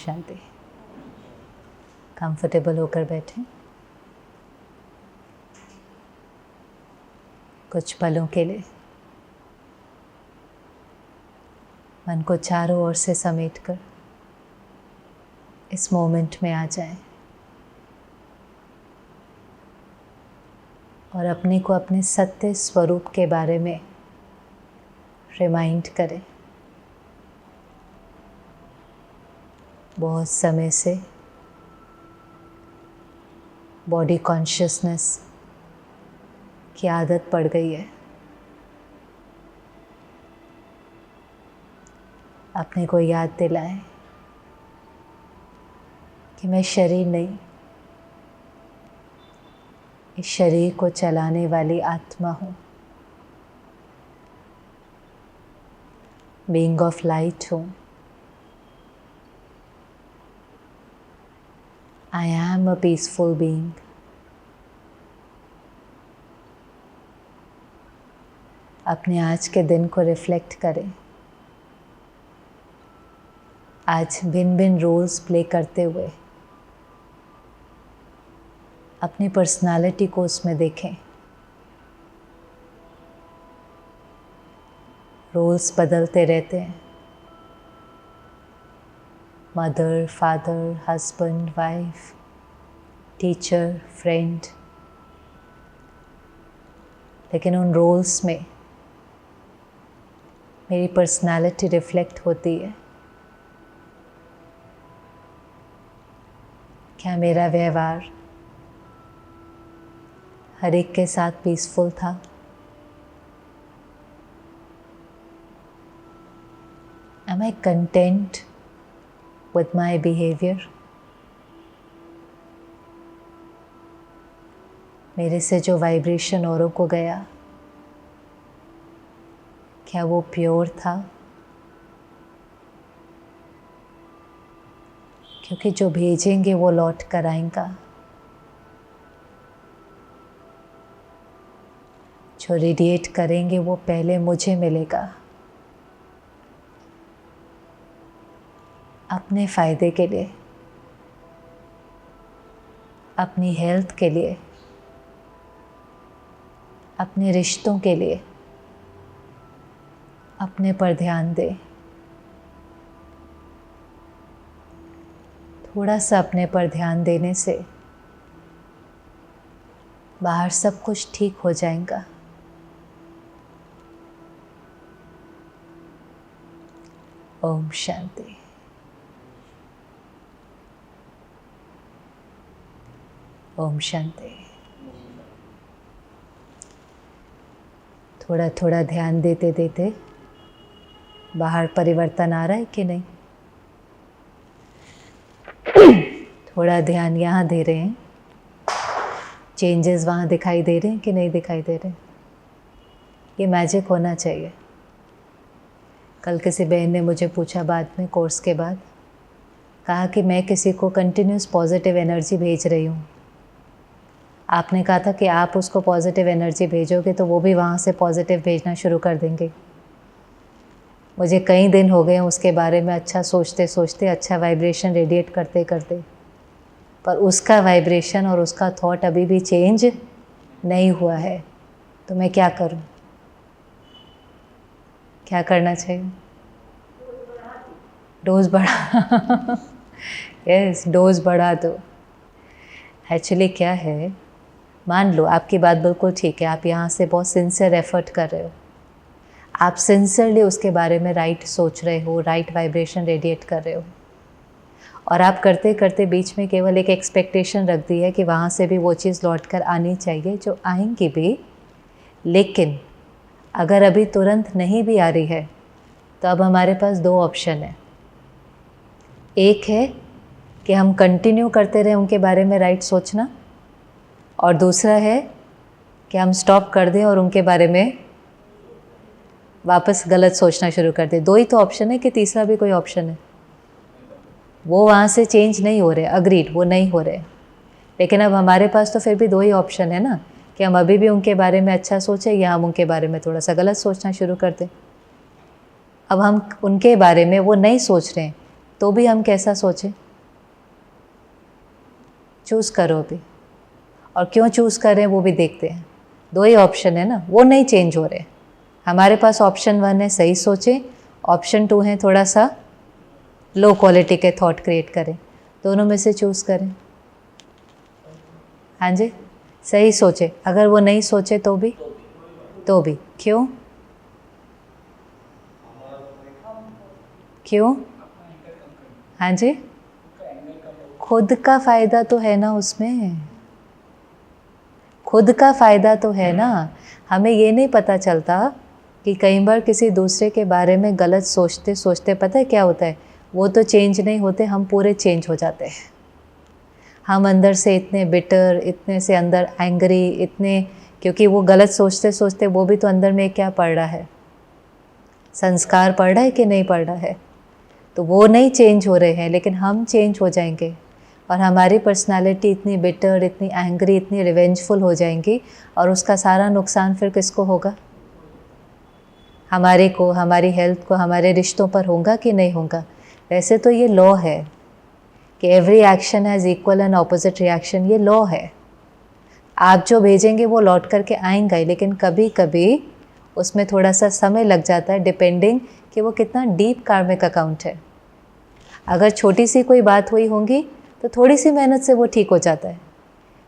शांति। Comfortable होकर बैठें। कुछ पलों के लिए मन को चारों ओर से समेटकर इस मोमेंट में आ जाएं और अपने को अपने सत्य स्वरूप के बारे में रिमाइंड करें। बहुत समय से बॉडी कॉन्शियसनेस की आदत पड़ गई है। अपने को याद दिलाएं कि मैं शरीर नहीं, इस शरीर को चलाने वाली आत्मा हूँ। बीइंग ऑफ लाइट हूँ। I am a peaceful being. अपने आज के दिन को रिफ्लेक्ट करें। आज भिन्न भिन्न रोल्स प्ले करते हुए अपनी पर्सनालिटी को उसमें देखें। रोल्स बदलते रहते हैं। Mother, father, husband, wife, teacher, friend. लेकिन उन रोल्स में मेरी पर्सनालिटी रिफ्लेक्ट होती है। क्या मेरा व्यवहार हर एक के साथ पीसफुल था? Am I content with my behavior? मेरे से जो वाइब्रेशन औरों को गया, क्या वो प्योर था? क्योंकि जो भेजेंगे वो लौट कर आएगा। जो रेडिएट करेंगे वो पहले मुझे मिलेगा। अपने फ़ायदे के लिए, अपनी हेल्थ के लिए, अपने रिश्तों के लिए अपने पर ध्यान दें। थोड़ा सा अपने पर ध्यान देने से बाहर सब कुछ ठीक हो जाएगा। ओम शांति। ओम शांति। थोड़ा थोड़ा ध्यान देते देते बाहर परिवर्तन आ रहा है कि नहीं? थोड़ा ध्यान यहाँ दे रहे हैं, चेंजेस वहाँ दिखाई दे रहे हैं कि नहीं दिखाई दे रहे? ये मैजिक होना चाहिए। कल किसी बहन ने मुझे पूछा बाद में, कोर्स के बाद, कहा कि मैं किसी को कंटिन्यूस पॉजिटिव एनर्जी भेज रही हूँ। आपने कहा था कि आप उसको पॉजिटिव एनर्जी भेजोगे तो वो भी वहाँ से पॉजिटिव भेजना शुरू कर देंगे। मुझे कई दिन हो गए उसके बारे में अच्छा सोचते सोचते, अच्छा वाइब्रेशन रेडिएट करते करते, पर उसका वाइब्रेशन और उसका थॉट अभी भी चेंज नहीं हुआ है। तो मैं क्या करूं? क्या करना चाहिए? डोज बढ़ा। यस, डोज बढ़ा दो। एक्चुअली क्या है, मान लो आपकी बात बिल्कुल ठीक है, आप यहाँ से बहुत सिंसियर एफर्ट कर रहे हो, आप सिंसियरली उसके बारे में राइट सोच रहे हो, राइट वाइब्रेशन रेडिएट कर रहे हो, और आप करते करते बीच में केवल एक एक्सपेक्टेशन रख दी है कि वहाँ से भी वो चीज़ लौट कर आनी चाहिए, जो आएंगी भी। लेकिन अगर अभी तुरंत नहीं भी आ रही है तो अब हमारे पास दो ऑप्शन है। एक है कि हम कंटिन्यू करते रहें उनके बारे में राइट सोचना, और दूसरा है कि हम स्टॉप कर दें और उनके बारे में वापस गलत सोचना शुरू कर दें। दो ही तो ऑप्शन है कि तीसरा भी कोई ऑप्शन है? वो वहाँ से चेंज नहीं हो रहे, अग्रीड, वो नहीं हो रहे। लेकिन अब हमारे पास तो फिर भी दो ही ऑप्शन है ना, कि हम अभी भी उनके बारे में अच्छा सोचें या हम उनके बारे में थोड़ा सा गलत सोचना शुरू कर दें। अब हम उनके बारे में वो नहीं सोच रहे हैं तो भी हम कैसा सोचें? चूज़ करो अभी, और क्यों चूज़ करें वो भी देखते हैं। 2 ही ऑप्शन है ना, वो नहीं चेंज हो रहे। हमारे पास ऑप्शन 1 है सही सोचें, ऑप्शन 2 है थोड़ा सा लो क्वालिटी के थॉट क्रिएट करें। दोनों में से चूज़ करें। हाँ जी, सही सोचे। अगर वो नहीं सोचे तो भी क्यों? क्यों? हाँ जी, खुद का फ़ायदा तो है ना उसमें, खुद का फ़ायदा तो है ना। हमें ये नहीं पता चलता कि कई बार किसी दूसरे के बारे में गलत सोचते सोचते पता है क्या होता है, वो तो चेंज नहीं होते, हम पूरे चेंज हो जाते हैं। हम अंदर से इतने बिटर, इतने से अंदर एंग्री, इतने, क्योंकि वो गलत सोचते सोचते वो भी तो अंदर में क्या पड़ रहा है, संस्कार पड़ रहा है कि नहीं पड़ रहा है। तो वो नहीं चेंज हो रहे हैं, लेकिन हम चेंज हो जाएंगे और हमारी पर्सनालिटी इतनी बिटर, इतनी एंग्री, इतनी रिवेंजफुल हो जाएंगी, और उसका सारा नुकसान फिर किसको होगा? हमारे को, हमारी हेल्थ को, हमारे रिश्तों पर होगा कि नहीं होगा। वैसे तो ये लॉ है कि every action has equal and opposite reaction, ये लॉ है। आप जो भेजेंगे वो लौट करके आएंगा ही, लेकिन कभी कभी उसमें थोड़ा सा समय लग जाता है, डिपेंडिंग कि वो कितना डीप कार्मिक अकाउंट है। अगर छोटी सी कोई बात हुई होगी तो थोड़ी सी मेहनत से वो ठीक हो जाता है,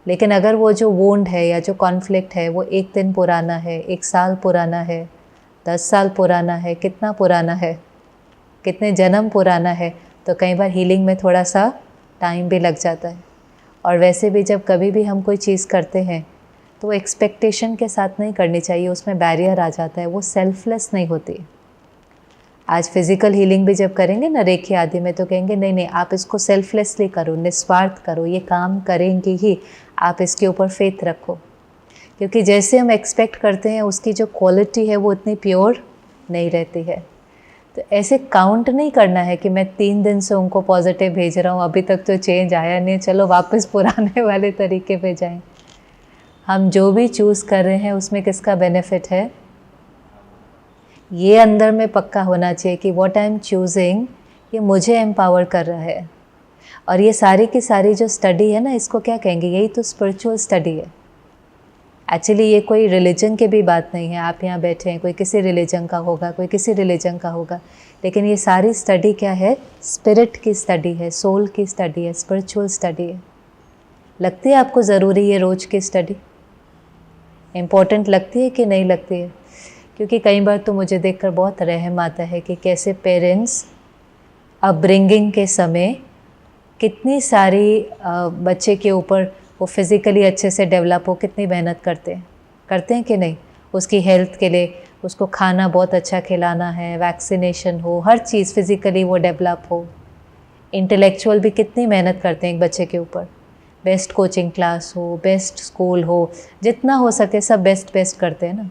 लेकिन अगर वो जो वोंड है या जो कॉन्फ्लिक्ट है वो 1 दिन पुराना है, 1 साल पुराना है, 10 साल पुराना है, कितना पुराना है, कितने जन्म पुराना है, तो कई बार हीलिंग में थोड़ा सा टाइम भी लग जाता है। और वैसे भी जब कभी भी हम कोई चीज़ करते हैं तो एक्सपेक्टेशन के साथ नहीं करनी चाहिए, उसमें बैरियर आ जाता है, वो सेल्फलेस नहीं होती। आज फिज़िकल हीलिंग भी जब करेंगे ना रेखी आदि में, तो कहेंगे नहीं नहीं आप इसको सेल्फलेसली करो, निस्वार्थ करो, ये काम करेंगे ही, आप इसके ऊपर फेथ रखो। क्योंकि जैसे हम एक्सपेक्ट करते हैं उसकी जो क्वालिटी है वो इतनी प्योर नहीं रहती है। तो ऐसे काउंट नहीं करना है कि मैं 3 दिन से उनको पॉजिटिव भेज रहा हूँ, अभी तक तो चेंज आया नहीं, चलो वापस पुराने वाले तरीके पे जाएं। हम जो भी चूज़ कर रहे हैं उसमें किसका बेनिफिट है, ये अंदर में पक्का होना चाहिए कि व्हाट आई एम चूजिंग ये मुझे एम्पावर कर रहा है। और ये सारी की सारी जो स्टडी है ना, इसको क्या कहेंगे, यही तो स्पिरिचुअल स्टडी है। एक्चुअली ये कोई रिलीजन की भी बात नहीं है। आप यहाँ बैठे हैं, कोई किसी रिलीजन का होगा, कोई किसी रिलीजन का होगा, लेकिन ये सारी स्टडी क्या है, स्पिरिट की स्टडी है, सोल की स्टडी है, स्पिरिचुअल स्टडी है। लगती है आपको ज़रूरी है रोज़ की स्टडी? इम्पोर्टेंट लगती है कि नहीं लगती है? क्योंकि कई बार तो मुझे देखकर बहुत रहम आता है कि कैसे पेरेंट्स अपब्रिंगिंग के समय कितनी सारी बच्चे के ऊपर वो फिज़िकली अच्छे से डेवलप हो, कितनी मेहनत करते हैं कि नहीं, उसकी हेल्थ के लिए, उसको खाना बहुत अच्छा खिलाना है, वैक्सीनेशन हो, हर चीज़ फिज़िकली वो डेवलप हो। इंटेलेक्चुअल भी कितनी मेहनत करते हैं एक बच्चे के ऊपर, बेस्ट कोचिंग क्लास हो, बेस्ट स्कूल हो, जितना हो सके सब बेस्ट करते हैं ना,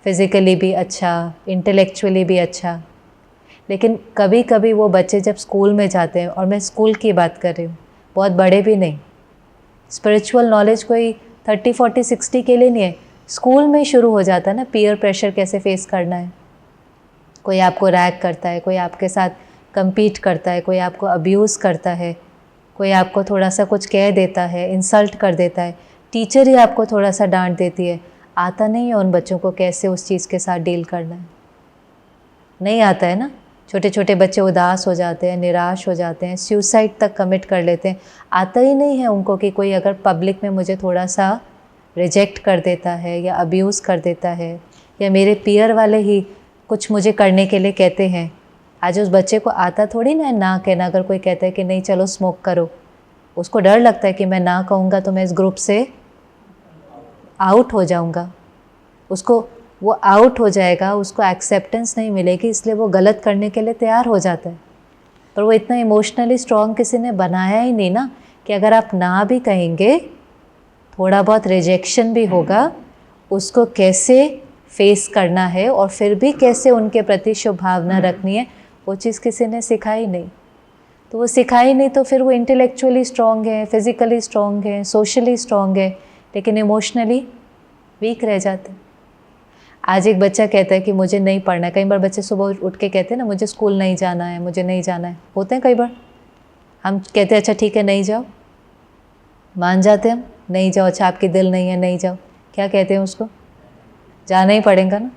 फिज़िकली भी अच्छा, इंटेलेक्चुअली भी अच्छा। लेकिन कभी कभी वो बच्चे जब स्कूल में जाते हैं, और मैं स्कूल की बात कर रही हूँ, बहुत बड़े भी नहीं, स्पिरिचुअल नॉलेज कोई 30, 40, 60 के लिए नहीं है, स्कूल में शुरू हो जाता है ना, पीयर प्रेशर कैसे फेस करना है। कोई आपको रैग करता है, कोई आपके साथ compete करता है, कोई आपको अब्यूज़ करता है, कोई आपको थोड़ा सा कुछ कह देता है, इंसल्ट कर देता है, टीचर ही आपको थोड़ा सा डांट देती है। आता नहीं है उन बच्चों को कैसे उस चीज़ के साथ डील करना है, नहीं आता है ना। छोटे छोटे बच्चे उदास हो जाते हैं, निराश हो जाते हैं, सुसाइड तक कमिट कर लेते हैं। आता ही नहीं है उनको कि कोई अगर पब्लिक में मुझे थोड़ा सा रिजेक्ट कर देता है या अब्यूज़ कर देता है, या मेरे पीयर वाले ही कुछ मुझे करने के लिए कहते हैं। आज उस बच्चे को आता थोड़ी ना कहना। अगर कोई कहता है कि नहीं चलो स्मोक करो, उसको डर लगता है कि मैं ना कहूँगा तो मैं इस ग्रुप से आउट हो जाऊँगा, उसको वो आउट हो जाएगा, उसको एक्सेप्टेंस नहीं मिलेगी, इसलिए वो गलत करने के लिए तैयार हो जाता है। पर वो इतना इमोशनली स्ट्रॉन्ग किसी ने बनाया ही नहीं ना, कि अगर आप ना भी कहेंगे, थोड़ा बहुत रिजेक्शन भी होगा, उसको कैसे फेस करना है और फिर भी कैसे उनके प्रति शुभ भावना रखनी है, वो चीज़ किसी ने सिखाई नहीं। तो वो सिखाई नहीं तो फिर वो इंटेलेक्चुअली स्ट्रॉन्ग है, फिज़िकली स्ट्रॉन्ग है, सोशली स्ट्रॉन्ग है, लेकिन इमोशनली वीक रह जाते हैं। आज एक बच्चा कहता है कि मुझे नहीं पढ़ना है। कई बार बच्चे सुबह उठ के कहते हैं ना, मुझे स्कूल नहीं जाना है, मुझे नहीं जाना है। होते हैं कई बार, हम कहते हैं अच्छा ठीक है नहीं जाओ, मान जाते हैं हम, नहीं जाओ, अच्छा आपकी दिल नहीं है नहीं जाओ। क्या कहते हैं उसको? जाना ही पड़ेगा ना,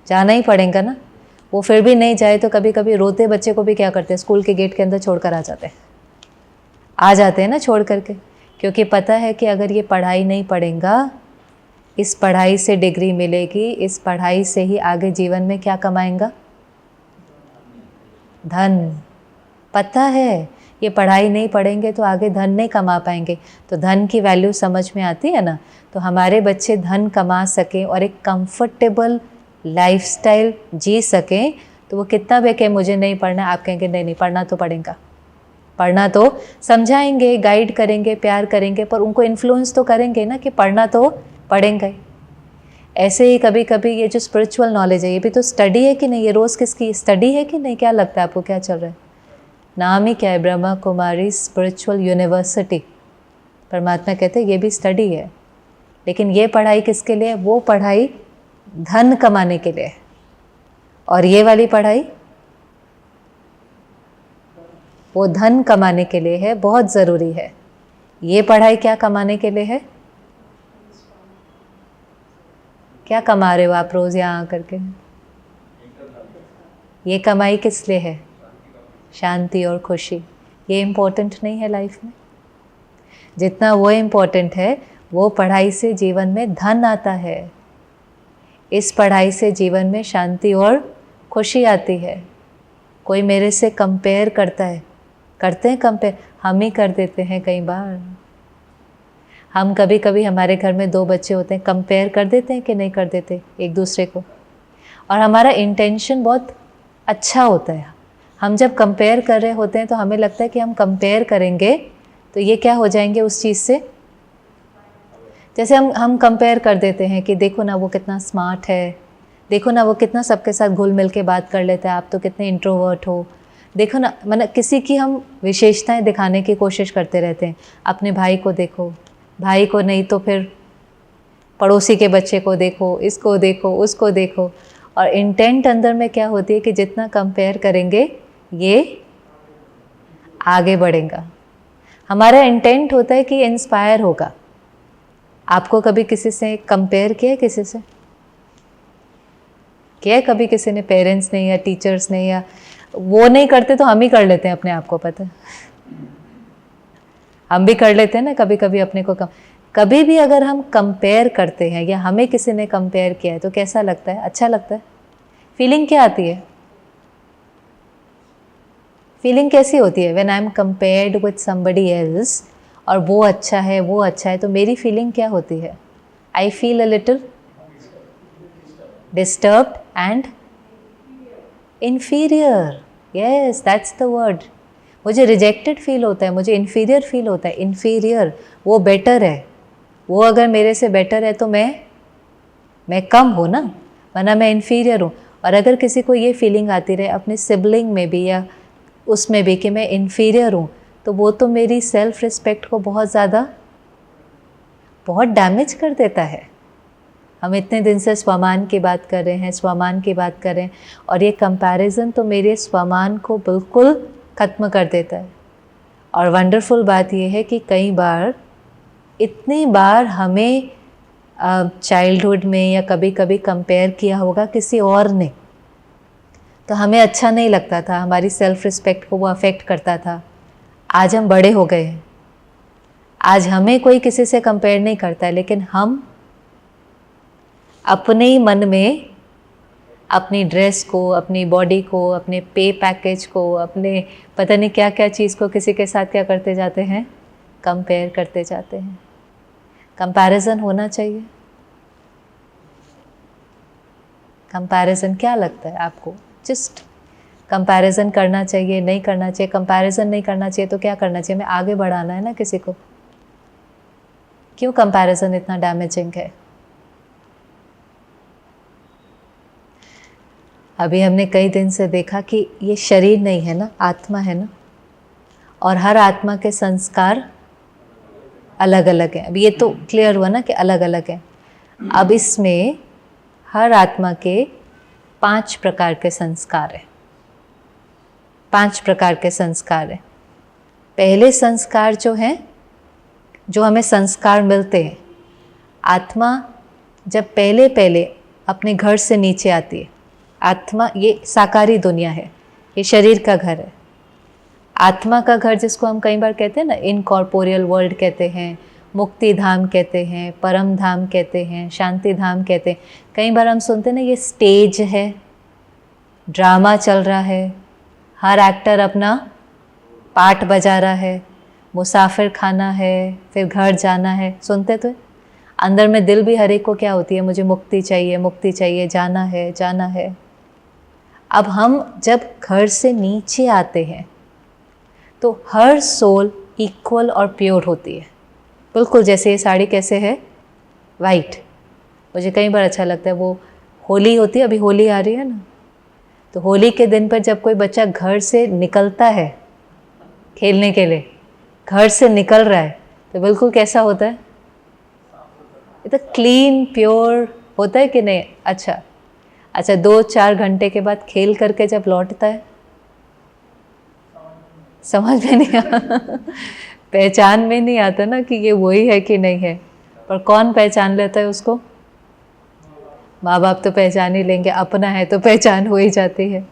जाना ही पड़ेगा ना। वो फिर भी नहीं जाए तो कभी कभी रोते बच्चे को भी क्या करते हैं, स्कूल के गेट के अंदर छोड़कर आ जाते हैं ना छोड़ करके, क्योंकि पता है कि अगर ये पढ़ाई नहीं पढ़ेगा, इस पढ़ाई से डिग्री मिलेगी, इस पढ़ाई से ही आगे जीवन में क्या कमाएंगा? धन। पता है ये पढ़ाई नहीं पढ़ेंगे तो आगे धन नहीं कमा पाएंगे। तो धन की वैल्यू समझ में आती है ना। तो हमारे बच्चे धन कमा सकें और एक कंफर्टेबल लाइफस्टाइल जी सकें, तो वो कितना भी कहे मुझे नहीं पढ़ना, आप कहेंगे नहीं नहीं पढ़ना तो पड़ेगा। पढ़ना तो समझाएंगे, गाइड करेंगे, प्यार करेंगे, पर उनको इन्फ्लुएंस तो करेंगे ना कि पढ़ना तो पढ़ेंगे ही। ऐसे ही कभी कभी ये जो स्पिरिचुअल नॉलेज है, ये भी तो स्टडी है कि नहीं? ये रोज़ किसकी स्टडी है कि नहीं? क्या लगता है आपको, क्या चल रहा है? नाम ही क्या है? Brahma Kumari spiritual university. परमात्मा कहते हैं ये भी स्टडी है, लेकिन ये पढ़ाई किसके लिए? वो पढ़ाई धन कमाने के लिए। और ये वाली पढ़ाई वो धन कमाने के लिए है, बहुत ज़रूरी है। ये पढ़ाई क्या कमाने के लिए है? क्या कमा रहे हो आप रोज़ यहाँ आकर के? ये कमाई किस लिए है? शांति और खुशी। ये इम्पोर्टेंट नहीं है लाइफ में? जितना वो इम्पोर्टेंट है, वो पढ़ाई से जीवन में धन आता है। इस पढ़ाई से जीवन में शांति और खुशी आती है। कोई मेरे से कंपेयर करता है, करते हैं कंपेयर, हम ही कर देते हैं कई बार। हम कभी कभी हमारे घर में दो बच्चे होते हैं, कंपेयर कर देते हैं कि नहीं कर देते एक दूसरे को। और हमारा इंटेंशन बहुत अच्छा होता है। हम जब कंपेयर कर रहे होते हैं तो हमें लगता है कि हम कंपेयर करेंगे तो ये क्या हो जाएंगे उस चीज़ से। जैसे हम कंपेयर कर देते हैं कि देखो ना वो कितना स्मार्ट है, देखो ना वो कितना सबके साथ घुल मिल के बात कर लेता है, आप तो कितने इंट्रोवर्ट हो। देखो ना, मतलब किसी की हम विशेषताएं दिखाने की कोशिश करते रहते हैं। अपने भाई को देखो, भाई को नहीं तो फिर पड़ोसी के बच्चे को देखो, इसको देखो, उसको देखो। और इंटेंट अंदर में क्या होती है कि जितना कंपेयर करेंगे ये आगे बढ़ेगा। हमारा इंटेंट होता है कि इंस्पायर होगा। आपको कभी किसी से कंपेयर किया है? किसी से किया है कभी? किसी ने, पेरेंट्स ने या टीचर्स ने? या वो नहीं करते तो हम ही कर लेते हैं अपने आप को, पता है हम भी कर लेते हैं ना कभी कभी अपने को। कभी भी अगर हम कंपेयर करते हैं या हमें किसी ने कंपेयर किया है तो कैसा लगता है? अच्छा लगता है? फीलिंग क्या आती है? फीलिंग कैसी होती है? When I am compared with somebody else और वो अच्छा है, वो अच्छा है, तो मेरी फीलिंग क्या होती है? I feel a little disturbed and inferior. Yes, that's the word. मुझे रिजेक्टेड फील होता है, मुझे इन्फीरियर फील होता है। इन्फीरियर, वो बेटर है। वो अगर मेरे से बेटर है तो मैं कम हूँ ना, वरना मैं इन्फीरियर हूँ। और अगर किसी को ये फीलिंग आती रहे अपने सिबलिंग में भी या उसमें भी कि मैं इन्फीरियर हूँ, तो वो तो मेरी सेल्फ रिस्पेक्ट को बहुत डैमेज कर देता है। हम इतने दिन से स्वमान की बात कर रहे हैं, स्वमान की बात कर रहे हैं, और ये कंपैरिजन तो मेरे स्वमान को बिल्कुल ख़त्म कर देता है। और वंडरफुल बात ये है कि कई बार, इतनी बार हमें चाइल्डहुड में या कभी कभी कंपेयर किया होगा किसी और ने, तो हमें अच्छा नहीं लगता था, हमारी सेल्फ रिस्पेक्ट को वो अफेक्ट करता था। आज हम बड़े हो गए हैं, आज हमें कोई किसी से कंपेयर नहीं करता है, लेकिन हम अपने ही मन में अपनी ड्रेस को, अपनी बॉडी को, अपने पे पैकेज को, अपने पता नहीं क्या क्या चीज़ को किसी के साथ क्या करते जाते हैं? कंपेयर करते जाते हैं। कंपैरिजन होना चाहिए? कंपैरिजन क्या लगता है आपको? जस्ट कंपैरिजन करना चाहिए, नहीं करना चाहिए? कंपैरिजन नहीं करना चाहिए तो क्या करना चाहिए? मैं आगे बढ़ाना है ना किसी को। क्यों कंपैरिजन इतना डैमेजिंग है? अभी हमने कई दिन से देखा कि ये शरीर नहीं है ना, आत्मा है ना, और हर आत्मा के संस्कार अलग अलग हैं। अब ये तो क्लियर हुआ ना कि अलग अलग हैं। अब इसमें हर आत्मा के 5 प्रकार के संस्कार हैं। 5 प्रकार के संस्कार हैं। पहले संस्कार जो हैं, जो हमें संस्कार मिलते हैं, आत्मा जब पहले पहले अपने घर से नीचे आती है, आत्मा ये साकारी दुनिया है, ये शरीर का घर है। आत्मा का घर जिसको हम कई बार कहते हैं ना, इनकॉर्पोरियल वर्ल्ड कहते हैं, मुक्ति धाम कहते हैं, परम धाम कहते हैं, शांति धाम कहते हैं। कई बार हम सुनते हैं ना, ये स्टेज है, ड्रामा चल रहा है, हर एक्टर अपना पार्ट बजा रहा है, मुसाफिर खाना है, फिर घर जाना है, सुनते तो अंदर में दिल भी हर एक को क्या होती है, मुझे मुक्ति चाहिए, जाना है, जाना है। अब हम जब घर से नीचे आते हैं तो हर सोल इक्वल और प्योर होती है, बिल्कुल जैसे ये साड़ी कैसे है, वाइट। मुझे कई बार अच्छा लगता है, वो होली होती है, अभी होली आ रही है ना, तो होली के दिन पर जब कोई बच्चा घर से निकलता है खेलने के लिए, घर से निकल रहा है, तो बिल्कुल कैसा होता है, ये तो क्लीन प्योर होता है कि नहीं। अच्छा 2-4 घंटे के बाद खेल करके जब लौटता है, समझ में नहीं पहचान में नहीं आता ना कि ये वही है कि नहीं है। पर कौन पहचान लेता है उसको, माँ बाप तो पहचान ही लेंगे, अपना है तो पहचान हो ही जाती है।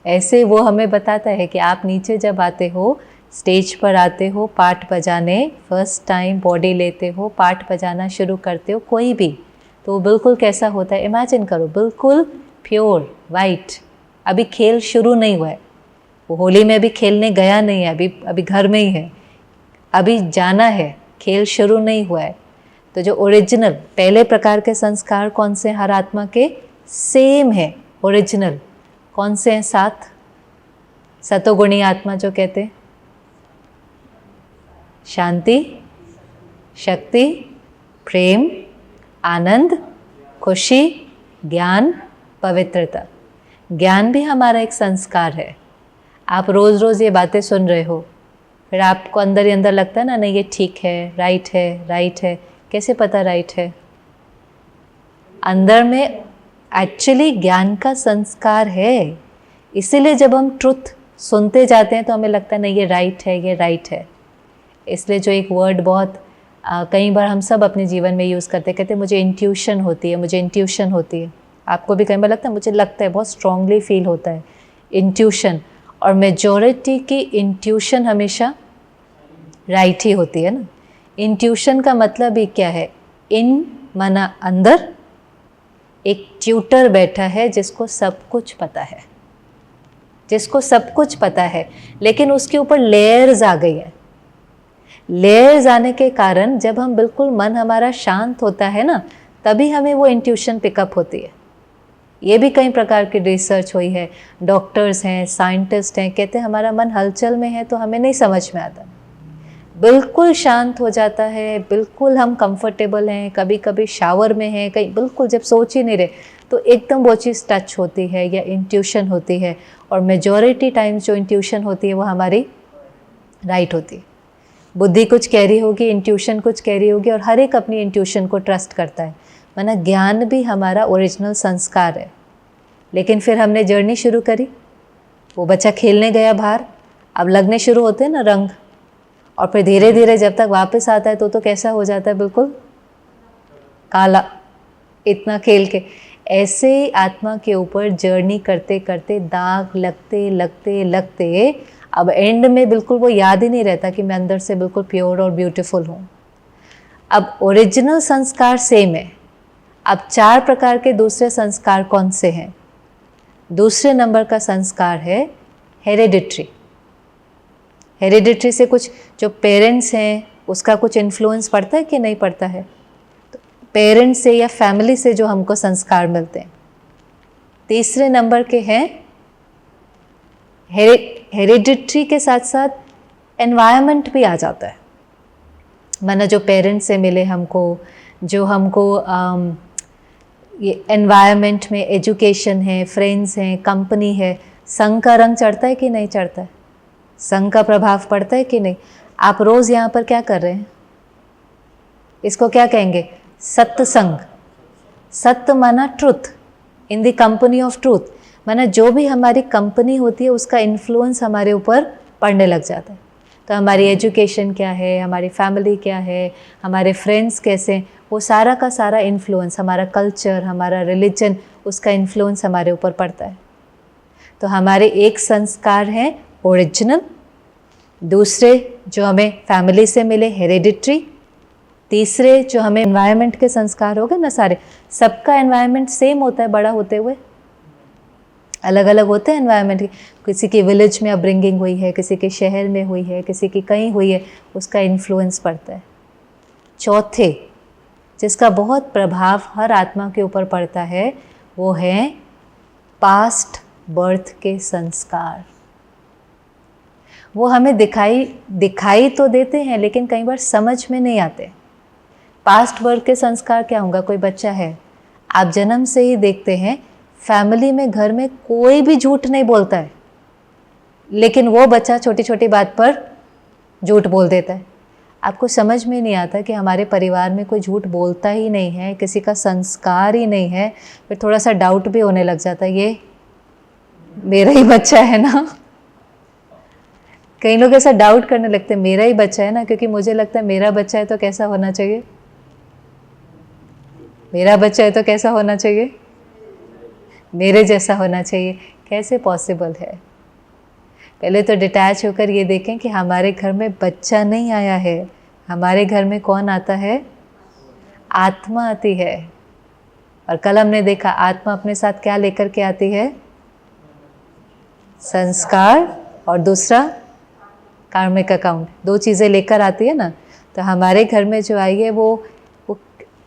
ऐसे वो हमें बताता है कि आप नीचे जब आते हो, स्टेज पर आते हो पाठ बजाने, फर्स्ट टाइम बॉडी लेते हो, पाठ बजाना शुरू करते हो कोई भी, तो वो बिल्कुल कैसा होता है, इमेजिन करो, बिल्कुल प्योर वाइट। अभी खेल शुरू नहीं हुआ है, वो होली में भी खेलने गया नहीं है, अभी घर में ही है, अभी जाना है, खेल शुरू नहीं हुआ है। तो जो ओरिजिनल पहले प्रकार के संस्कार कौन से, हर आत्मा के सेम है, ओरिजिनल कौन से हैं, 7 सतोगुणी आत्मा जो कहते हैं, शांति, शक्ति, प्रेम, आनंद, खुशी, ज्ञान, पवित्रता। ज्ञान भी हमारा एक संस्कार है। आप रोज़ रोज़ ये बातें सुन रहे हो, फिर आपको अंदर ही अंदर लगता है ना, नहीं ये ठीक है, राइट है, राइट है। कैसे पता राइट है? अंदर में एक्चुअली ज्ञान का संस्कार है, इसीलिए जब हम ट्रुथ सुनते जाते हैं तो हमें लगता है नहीं ये राइट है, ये राइट है। इसलिए जो एक वर्ड बहुत कई बार हम सब अपने जीवन में यूज़ करते, कहते मुझे इंट्यूशन होती है, मुझे इंट्यूशन होती है। आपको भी कई बार लगता है, मुझे लगता है, बहुत स्ट्रांगली फील होता है इंट्यूशन। और मेजॉरिटी की इंट्यूशन हमेशा राइट ही होती है ना। इंट्यूशन का मतलब ही क्या है, इन माना अंदर एक ट्यूटर बैठा है जिसको सब कुछ पता है, जिसको सब कुछ पता है, लेकिन उसके ऊपर लेयर्स आ गई है। लेयर्स आने के कारण जब हम बिल्कुल मन हमारा शांत होता है ना, तभी हमें वो इंट्यूशन पिकअप होती है। ये भी कई प्रकार की रिसर्च हुई है, डॉक्टर्स हैं, साइंटिस्ट हैं, कहते हैं हमारा मन हलचल में है तो हमें नहीं समझ में आता, बिल्कुल शांत हो जाता है, बिल्कुल हम कंफर्टेबल हैं, कभी कभी शावर में हैं, कहीं बिल्कुल जब सोच ही नहीं रहे तो एकदम वो चीज़ टच होती है या इंट्यूशन होती है। और मेजॉरिटी टाइम्स जो इंट्यूशन होती है वो हमारी राइट होती है। बुद्धि कुछ कह रही होगी, इंट्यूशन कुछ कह रही होगी, और हर एक अपनी इंट्यूशन को ट्रस्ट करता है। माना ज्ञान भी हमारा ओरिजिनल संस्कार है। लेकिन फिर हमने जर्नी शुरू करी, वो बच्चा खेलने गया बाहर, अब लगने शुरू होते हैं ना रंग, और फिर धीरे धीरे जब तक वापस आता है तो कैसा हो जाता है, बिल्कुल काला, इतना खेल के। ऐसे ही आत्मा के ऊपर जर्नी करते करते दाग लगते लगते लगते अब एंड में बिल्कुल वो याद ही नहीं रहता कि मैं अंदर से बिल्कुल प्योर और ब्यूटीफुल हूँ। अब ओरिजिनल संस्कार सेम है। अब 4 प्रकार के दूसरे संस्कार कौन से हैं? दूसरे नंबर का संस्कार है हेरिडिटरी। हेरिडिटरी से कुछ जो पेरेंट्स हैं उसका कुछ इन्फ्लुएंस पड़ता है कि नहीं पड़ता है? तो पेरेंट्स से या फैमिली से जो हमको संस्कार मिलते हैं। तीसरे नंबर के हैं हेरिडिटरी के साथ साथ एनवायरनमेंट भी आ जाता है। माना जो पेरेंट्स से मिले हमको, जो हमको ये एनवायरनमेंट में एजुकेशन है, फ्रेंड्स हैं, कंपनी है, संग का रंग चढ़ता है कि नहीं चढ़ता है? संग का प्रभाव पड़ता है कि नहीं? आप रोज़ यहाँ पर क्या कर रहे हैं? इसको क्या कहेंगे? सत्संग। सत्य माना truth, in the company of truth, माना जो भी हमारी कंपनी होती है उसका इन्फ्लुएंस हमारे ऊपर पड़ने लग जाता है। तो हमारी एजुकेशन क्या है, हमारी फैमिली क्या है, हमारे फ्रेंड्स कैसे हैं, वो सारा का सारा इन्फ्लुएंस, हमारा कल्चर, हमारा रिलीजन, उसका इन्फ्लुएंस हमारे ऊपर पड़ता है। तो हमारे एक संस्कार हैं ओरिजिनल, दूसरे जो हमें फैमिली से मिले हेरिडिटरी, तीसरे जो हमें एनवायरनमेंट के संस्कार हो गए ना सारे। सबका एनवायरनमेंट सेम होता है बड़ा होते हुए, अलग अलग होते हैं एनवायरनमेंट। किसी की विलेज में अपब्रिंगिंग हुई है, किसी के शहर में हुई है, किसी की कहीं हुई है, उसका इन्फ्लुएंस पड़ता है। चौथे जिसका बहुत प्रभाव हर आत्मा के ऊपर पड़ता है वो है पास्ट बर्थ के संस्कार। वो हमें दिखाई तो देते हैं लेकिन कई बार समझ में नहीं आते। पास्ट बर्थ के संस्कार क्या होगा? कोई बच्चा है, आप जन्म से ही देखते हैं फैमिली में, घर में कोई भी झूठ नहीं बोलता है, लेकिन वो बच्चा छोटी छोटी बात पर झूठ बोल देता है। आपको समझ में नहीं आता कि हमारे परिवार में कोई झूठ बोलता ही नहीं है, किसी का संस्कार ही नहीं है। फिर थोड़ा सा डाउट भी होने लग जाता है, ये मेरा ही बच्चा है ना। कई लोग ऐसा डाउट करने लगते हैं, मेरा ही बच्चा है ना, क्योंकि मुझे लगता है मेरा बच्चा है तो कैसा होना चाहिए, मेरा बच्चा है तो कैसा होना चाहिए, मेरे जैसा होना चाहिए। कैसे पॉसिबल है? पहले तो डिटैच होकर ये देखें कि हमारे घर में बच्चा नहीं आया है, हमारे घर में कौन आता है? आत्मा आती है। और कल हमने देखा आत्मा अपने साथ क्या लेकर के आती है? संस्कार, और दूसरा कार्मिक अकाउंट। दो चीज़ें लेकर आती है ना। तो हमारे घर में जो आई है वो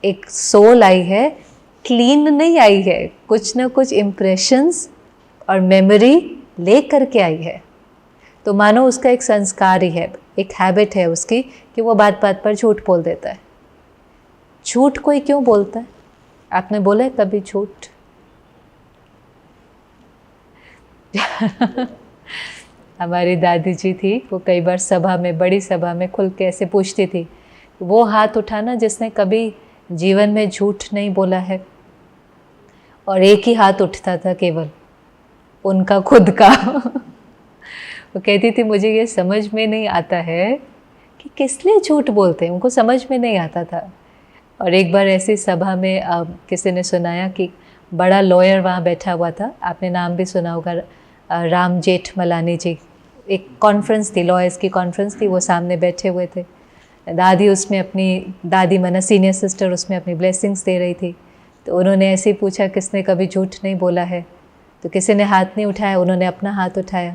एक सोल आई है, क्लीन नहीं आई है, कुछ ना कुछ इम्प्रेशंस और मेमोरी ले करके आई है। तो मानो उसका एक संस्कार ही है, एक हैबिट है उसकी कि वो बात बात पर झूठ बोल देता है। झूठ कोई क्यों बोलता है? आपने बोला है कभी झूठ? हमारी दादी जी थी, वो कई बार सभा में, बड़ी सभा में खुल के ऐसे पूछती थी, वो हाथ उठाना जिसने कभी जीवन में झूठ नहीं बोला है। और एक ही हाथ उठता था केवल, उनका खुद का। वो कहती थी मुझे ये समझ में नहीं आता है कि किस लिए झूठ बोलते हैं, उनको समझ में नहीं आता था। और एक बार ऐसी सभा में किसी ने सुनाया कि बड़ा लॉयर वहाँ बैठा हुआ था, आपने नाम भी सुना होगा, राम जेठमलानी जी। एक कॉन्फ्रेंस थी, लॉयर्स की कॉन्फ्रेंस थी, वो सामने बैठे हुए थे। दादी उसमें अपनी, दादी मना सीनियर सिस्टर उसमें अपनी ब्लेसिंग्स दे रही थी। तो उन्होंने ऐसे ही पूछा किसने कभी झूठ नहीं बोला है? तो किसी ने हाथ नहीं उठाया, उन्होंने अपना हाथ उठाया।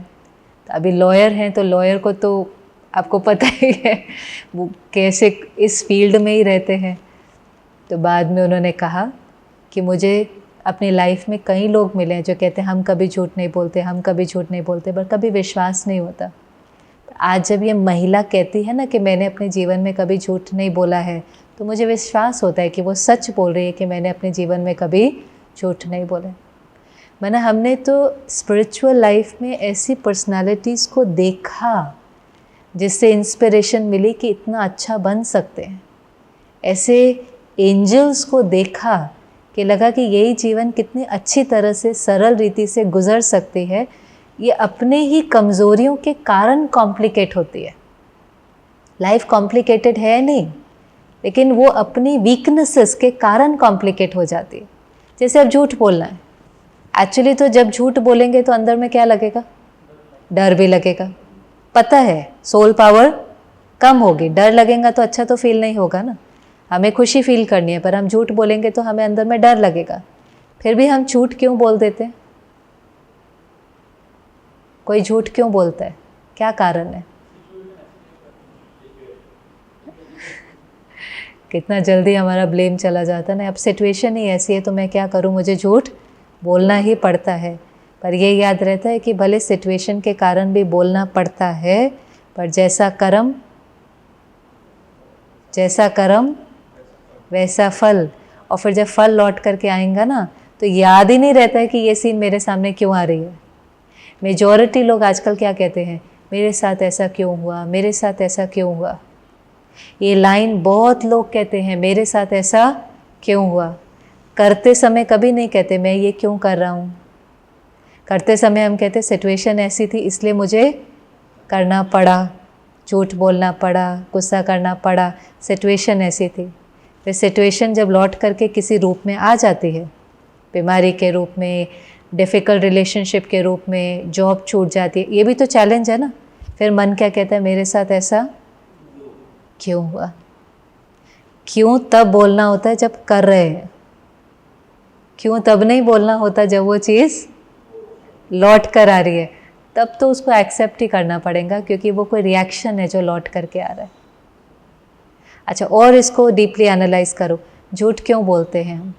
तो अभी लॉयर हैं तो लॉयर को तो आपको पता ही है वो कैसे इस फील्ड में ही रहते हैं। तो बाद में उन्होंने कहा कि मुझे अपनी लाइफ में कई लोग मिले हैं जो कहते हैं हम कभी झूठ नहीं बोलते, हम कभी झूठ नहीं बोलते, पर कभी विश्वास नहीं होता। आज जब ये महिला कहती है ना कि मैंने अपने जीवन में कभी झूठ नहीं बोला है, तो मुझे विश्वास होता है कि वो सच बोल रही है कि मैंने अपने जीवन में कभी झूठ नहीं बोला। मैंने हमने तो स्पिरिचुअल लाइफ में ऐसी पर्सनालिटीज़ को देखा जिससे इंस्पिरेशन मिली कि इतना अच्छा बन सकते हैं। ऐसे एंजल्स को देखा कि लगा कि यही जीवन कितनी अच्छी तरह से सरल रीति से गुजर सकती है। ये अपने ही कमज़ोरियों के कारण कॉम्प्लिकेट होती है। लाइफ कॉम्प्लिकेटेड है नहीं, लेकिन वो अपनी वीकनेसेस के कारण कॉम्प्लिकेट हो जाती है। जैसे अब झूठ बोलना है, एक्चुअली तो जब झूठ बोलेंगे तो अंदर में क्या लगेगा? डर भी लगेगा। पता है सोल पावर कम होगी, डर लगेगा तो अच्छा तो फील नहीं होगा ना। हमें खुशी फील करनी है, पर हम झूठ बोलेंगे तो हमें अंदर में डर लगेगा। फिर भी हम झूठ क्यों बोल देते हैं? कोई झूठ क्यों बोलता है? क्या कारण है? कितना जल्दी हमारा ब्लेम चला जाता है ना। अब सिचुएशन ही ऐसी है तो मैं क्या करूं, मुझे झूठ बोलना ही पड़ता है। पर ये याद रहता है कि भले सिचुएशन के कारण भी बोलना पड़ता है, पर जैसा कर्म वैसा फल। और फिर जब फल लौट करके आएगा ना तो याद ही नहीं रहता है कि ये सीन मेरे सामने क्यों आ रही है। मेजॉरिटी लोग आजकल क्या कहते हैं, मेरे साथ ऐसा क्यों हुआ, मेरे साथ ऐसा क्यों हुआ। ये लाइन बहुत लोग कहते हैं, मेरे साथ ऐसा क्यों हुआ। करते समय कभी नहीं कहते मैं ये क्यों कर रहा हूँ। करते समय हम कहते सिचुएशन ऐसी थी इसलिए मुझे करना पड़ा, झूठ बोलना पड़ा, गुस्सा करना पड़ा, सिचुएशन ऐसी थी। फिर सिचुएशन जब लौट करके किसी रूप में आ जाती है, बीमारी के रूप में, डिफ़िकल्ट रिलेशनशिप के रूप में, जॉब छूट जाती है, ये भी तो चैलेंज है ना। फिर मन क्या कहता है, मेरे साथ ऐसा क्यों हुआ। क्यों तब बोलना होता है जब कर रहे हैं, क्यों तब नहीं बोलना होता जब वो चीज़ लौट कर आ रही है। तब तो उसको एक्सेप्ट ही करना पड़ेगा, क्योंकि वो कोई रिएक्शन है जो लौट करके आ रहा है। अच्छा, और इसको डीपली एनालाइज करो, झूठ क्यों बोलते हैं हम।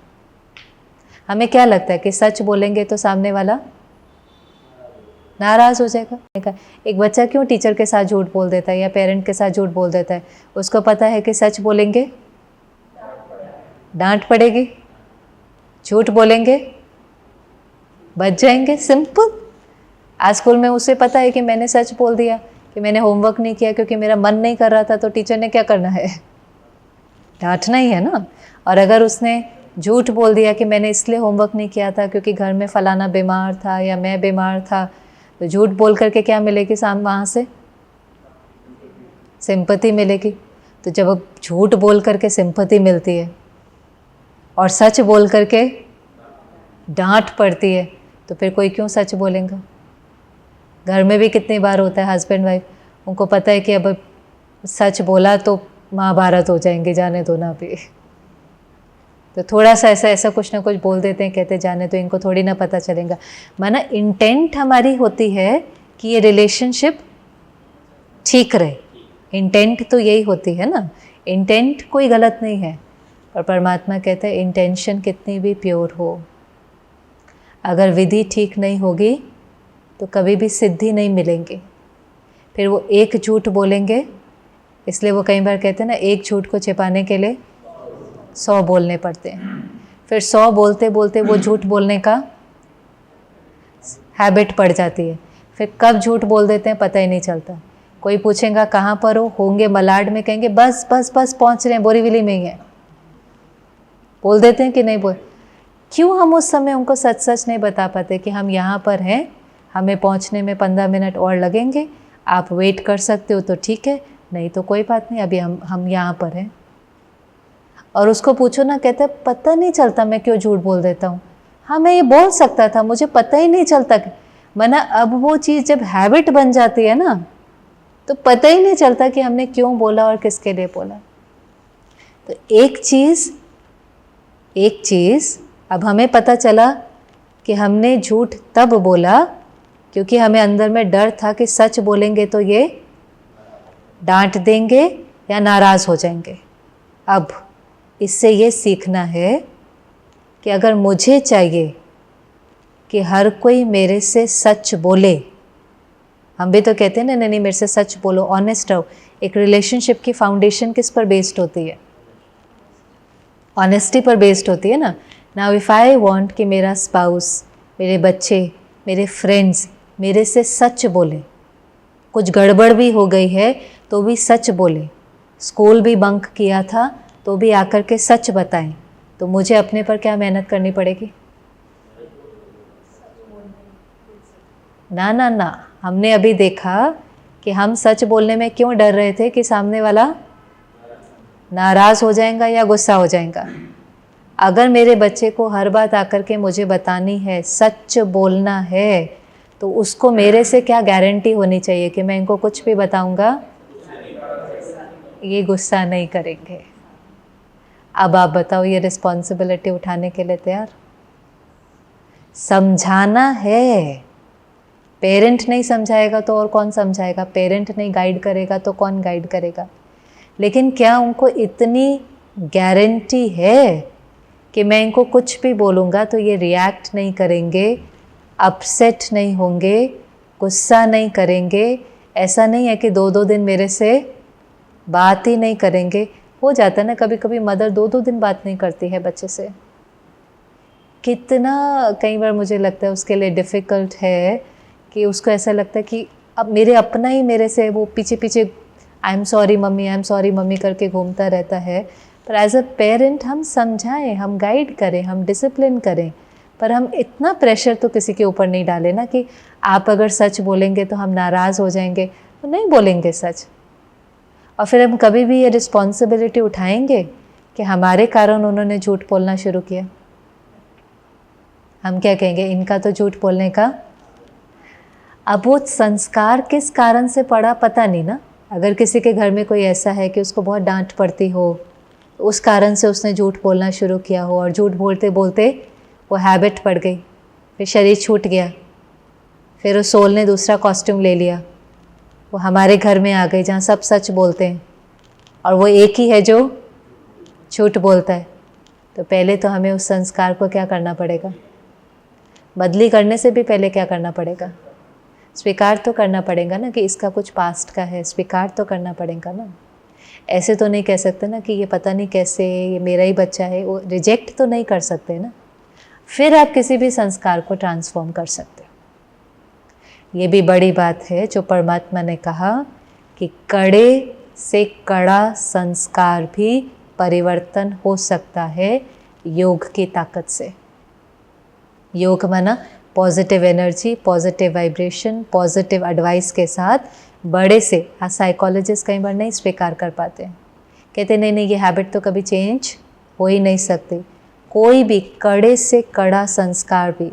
हमें क्या लगता है कि सच बोलेंगे तो सामने वाला नाराज़ हो जाएगा। एक बच्चा क्यों टीचर के साथ झूठ बोल देता है या पेरेंट के साथ झूठ बोल देता है, उसको पता है कि सच बोलेंगे डांट पड़ेगी, झूठ बोलेंगे बच जाएंगे। सिंपल। आज स्कूल में उसे पता है कि मैंने सच बोल दिया कि मैंने होमवर्क नहीं किया क्योंकि मेरा मन नहीं कर रहा था, तो टीचर ने क्या करना है, डांटना ही है ना। और अगर उसने झूठ बोल दिया कि मैंने इसलिए होमवर्क नहीं किया था क्योंकि घर में फलाना बीमार था या मैं बीमार था, तो झूठ बोल करके क्या मिलेगी वहाँ से, सिंपैथी मिलेगी। तो जब अब झूठ बोल करके सिंपैथी मिलती है और सच बोल करके डांट पड़ती है, तो फिर कोई क्यों सच बोलेगा। घर में भी कितनी बार होता है हस्बैंड वाइफ, उनको पता है कि अब सच बोला तो महाभारत हो जाएंगे, जाने दो ना भी, तो थोड़ा सा ऐसा कुछ ना कुछ बोल देते हैं, कहते जाने तो इनको थोड़ी ना पता चलेगा। माना इंटेंट हमारी होती है कि ये रिलेशनशिप ठीक रहे, इंटेंट तो यही होती है ना, इंटेंट कोई गलत नहीं है। पर परमात्मा कहते हैं इंटेंशन कितनी भी प्योर हो, अगर विधि ठीक नहीं होगी तो कभी भी सिद्धि नहीं मिलेंगी। फिर वो एक झूठ बोलेंगे, इसलिए वो कई बार कहते हैं ना, एक झूठ को छिपाने के लिए 100 बोलने पड़ते हैं। फिर 100 बोलते बोलते वो झूठ बोलने का हैबिट पड़ जाती है। फिर कब झूठ बोल देते हैं पता ही नहीं चलता। कोई पूछेगा कहाँ पर हो, होंगे मलाड में, कहेंगे बस बस बस पहुँच रहे हैं, बोरीवली में ही है। बोल देते हैं कि नहीं बोल। क्यों हम उस समय उनको सच सच नहीं बता पाते कि हम यहाँ पर हैं, हमें पहुँचने में 15 मिनट और लगेंगे, आप वेट कर सकते हो तो ठीक है, नहीं तो कोई बात नहीं, अभी हम यहाँ पर हैं। और उसको पूछो ना, कहते हैं पता नहीं चलता मैं क्यों झूठ बोल देता हूँ। हाँ, मैं ये बोल सकता था, मुझे पता ही नहीं चलता। मना अब वो चीज़ जब हैबिट बन जाती है ना, तो पता ही नहीं चलता कि हमने क्यों बोला और किसके लिए बोला। तो एक चीज़ अब हमें पता चला कि हमने झूठ तब बोला क्योंकि हमें अंदर में डर था कि सच बोलेंगे तो ये डांट देंगे या नाराज़ हो जाएंगे। अब इससे ये सीखना है कि अगर मुझे चाहिए कि हर कोई मेरे से सच बोले, हम भी तो कहते हैं ना, नहीं मेरे से सच बोलो, ऑनेस्ट रहो। एक रिलेशनशिप की फाउंडेशन किस पर बेस्ड होती है, ऑनेस्टी पर बेस्ड होती है ना। नाउ इफ़ आई वांट कि मेरा स्पाउस, मेरे बच्चे, मेरे फ्रेंड्स मेरे से सच बोले, कुछ गड़बड़ भी हो गई है तो भी सच बोले, स्कूल भी बंक किया था तो भी आकर के सच बताएं, तो मुझे अपने पर क्या मेहनत करनी पड़ेगी। ना ना ना, हमने अभी देखा कि हम सच बोलने में क्यों डर रहे थे कि सामने वाला नाराज़ हो जाएगा या गुस्सा हो जाएगा। अगर मेरे बच्चे को हर बात आकर के मुझे बतानी है, सच बोलना है, तो उसको मेरे से क्या गारंटी होनी चाहिए कि मैं इनको कुछ भी बताऊंगा ये गुस्सा नहीं करेंगे। अब आप बताओ, ये रिस्पॉन्सिबिलिटी उठाने के लिए तैयार? समझाना है, पेरेंट नहीं समझाएगा तो और कौन समझाएगा, पेरेंट नहीं गाइड करेगा तो कौन गाइड करेगा। लेकिन क्या उनको इतनी गारंटी है कि मैं इनको कुछ भी बोलूँगा तो ये रिएक्ट नहीं करेंगे, अपसेट नहीं होंगे, गुस्सा नहीं करेंगे? ऐसा नहीं है कि 2-2 दिन मेरे से बात ही नहीं करेंगे। हो जाता है ना कभी कभी, मदर 2-2 दिन बात नहीं करती है बच्चे से। कितना कई बार मुझे लगता है उसके लिए डिफ़िकल्ट है कि उसको ऐसा लगता है कि अब मेरे अपना ही मेरे से वो पीछे पीछे I am sorry mummy, I am sorry mummy करके घूमता रहता है। पर एज अ पेरेंट हम समझाएं, हम गाइड करें, हम डिसिप्लिन करें, पर हम इतना प्रेशर तो किसी के ऊपर नहीं डालें ना कि आप अगर सच बोलेंगे तो हम नाराज़ हो जाएंगे, तो नहीं बोलेंगे सच। और फिर हम कभी भी ये रिस्पॉन्सिबिलिटी उठाएंगे कि हमारे कारण उन्होंने झूठ बोलना शुरू किया। हम क्या कहेंगे, इनका तो झूठ बोलने का। अब वो संस्कार किस कारण से पड़ा पता नहीं ना। अगर किसी के घर में कोई ऐसा है कि उसको बहुत डांट पड़ती हो, उस कारण से उसने झूठ बोलना शुरू किया हो, और झूठ बोलते बोलते वो हैबिट पड़ गई, फिर शरीर छूट गया, फिर उस सोल ने दूसरा कॉस्ट्यूम ले लिया, वो हमारे घर में आ गई जहाँ सब सच बोलते हैं और वो एक ही है जो झूठ बोलता है। तो पहले तो हमें उस संस्कार को क्या करना पड़ेगा, बदली करने से भी पहले क्या करना पड़ेगा, स्वीकार तो करना पड़ेगा ना कि इसका कुछ पास्ट का है, स्वीकार तो करना पड़ेगा ना। ऐसे तो नहीं कह सकते ना कि ये पता नहीं कैसे, ये मेरा ही बच्चा है, वो रिजेक्ट तो नहीं कर सकते ना। फिर आप किसी भी संस्कार को ट्रांसफॉर्म कर सकते हो। ये भी बड़ी बात है जो परमात्मा ने कहा कि कड़े से कड़ा संस्कार भी परिवर्तन हो सकता है योग की ताकत से। योग माना positive energy, positive vibration, positive advice के साथ बड़े से। हाँ, साइकोलॉजिस्ट कई बार नहीं स्वीकार कर पाते हैं, कहते नहीं नहीं ये हैबिट तो कभी चेंज हो ही नहीं सकती। कोई भी कड़े से कड़ा संस्कार भी,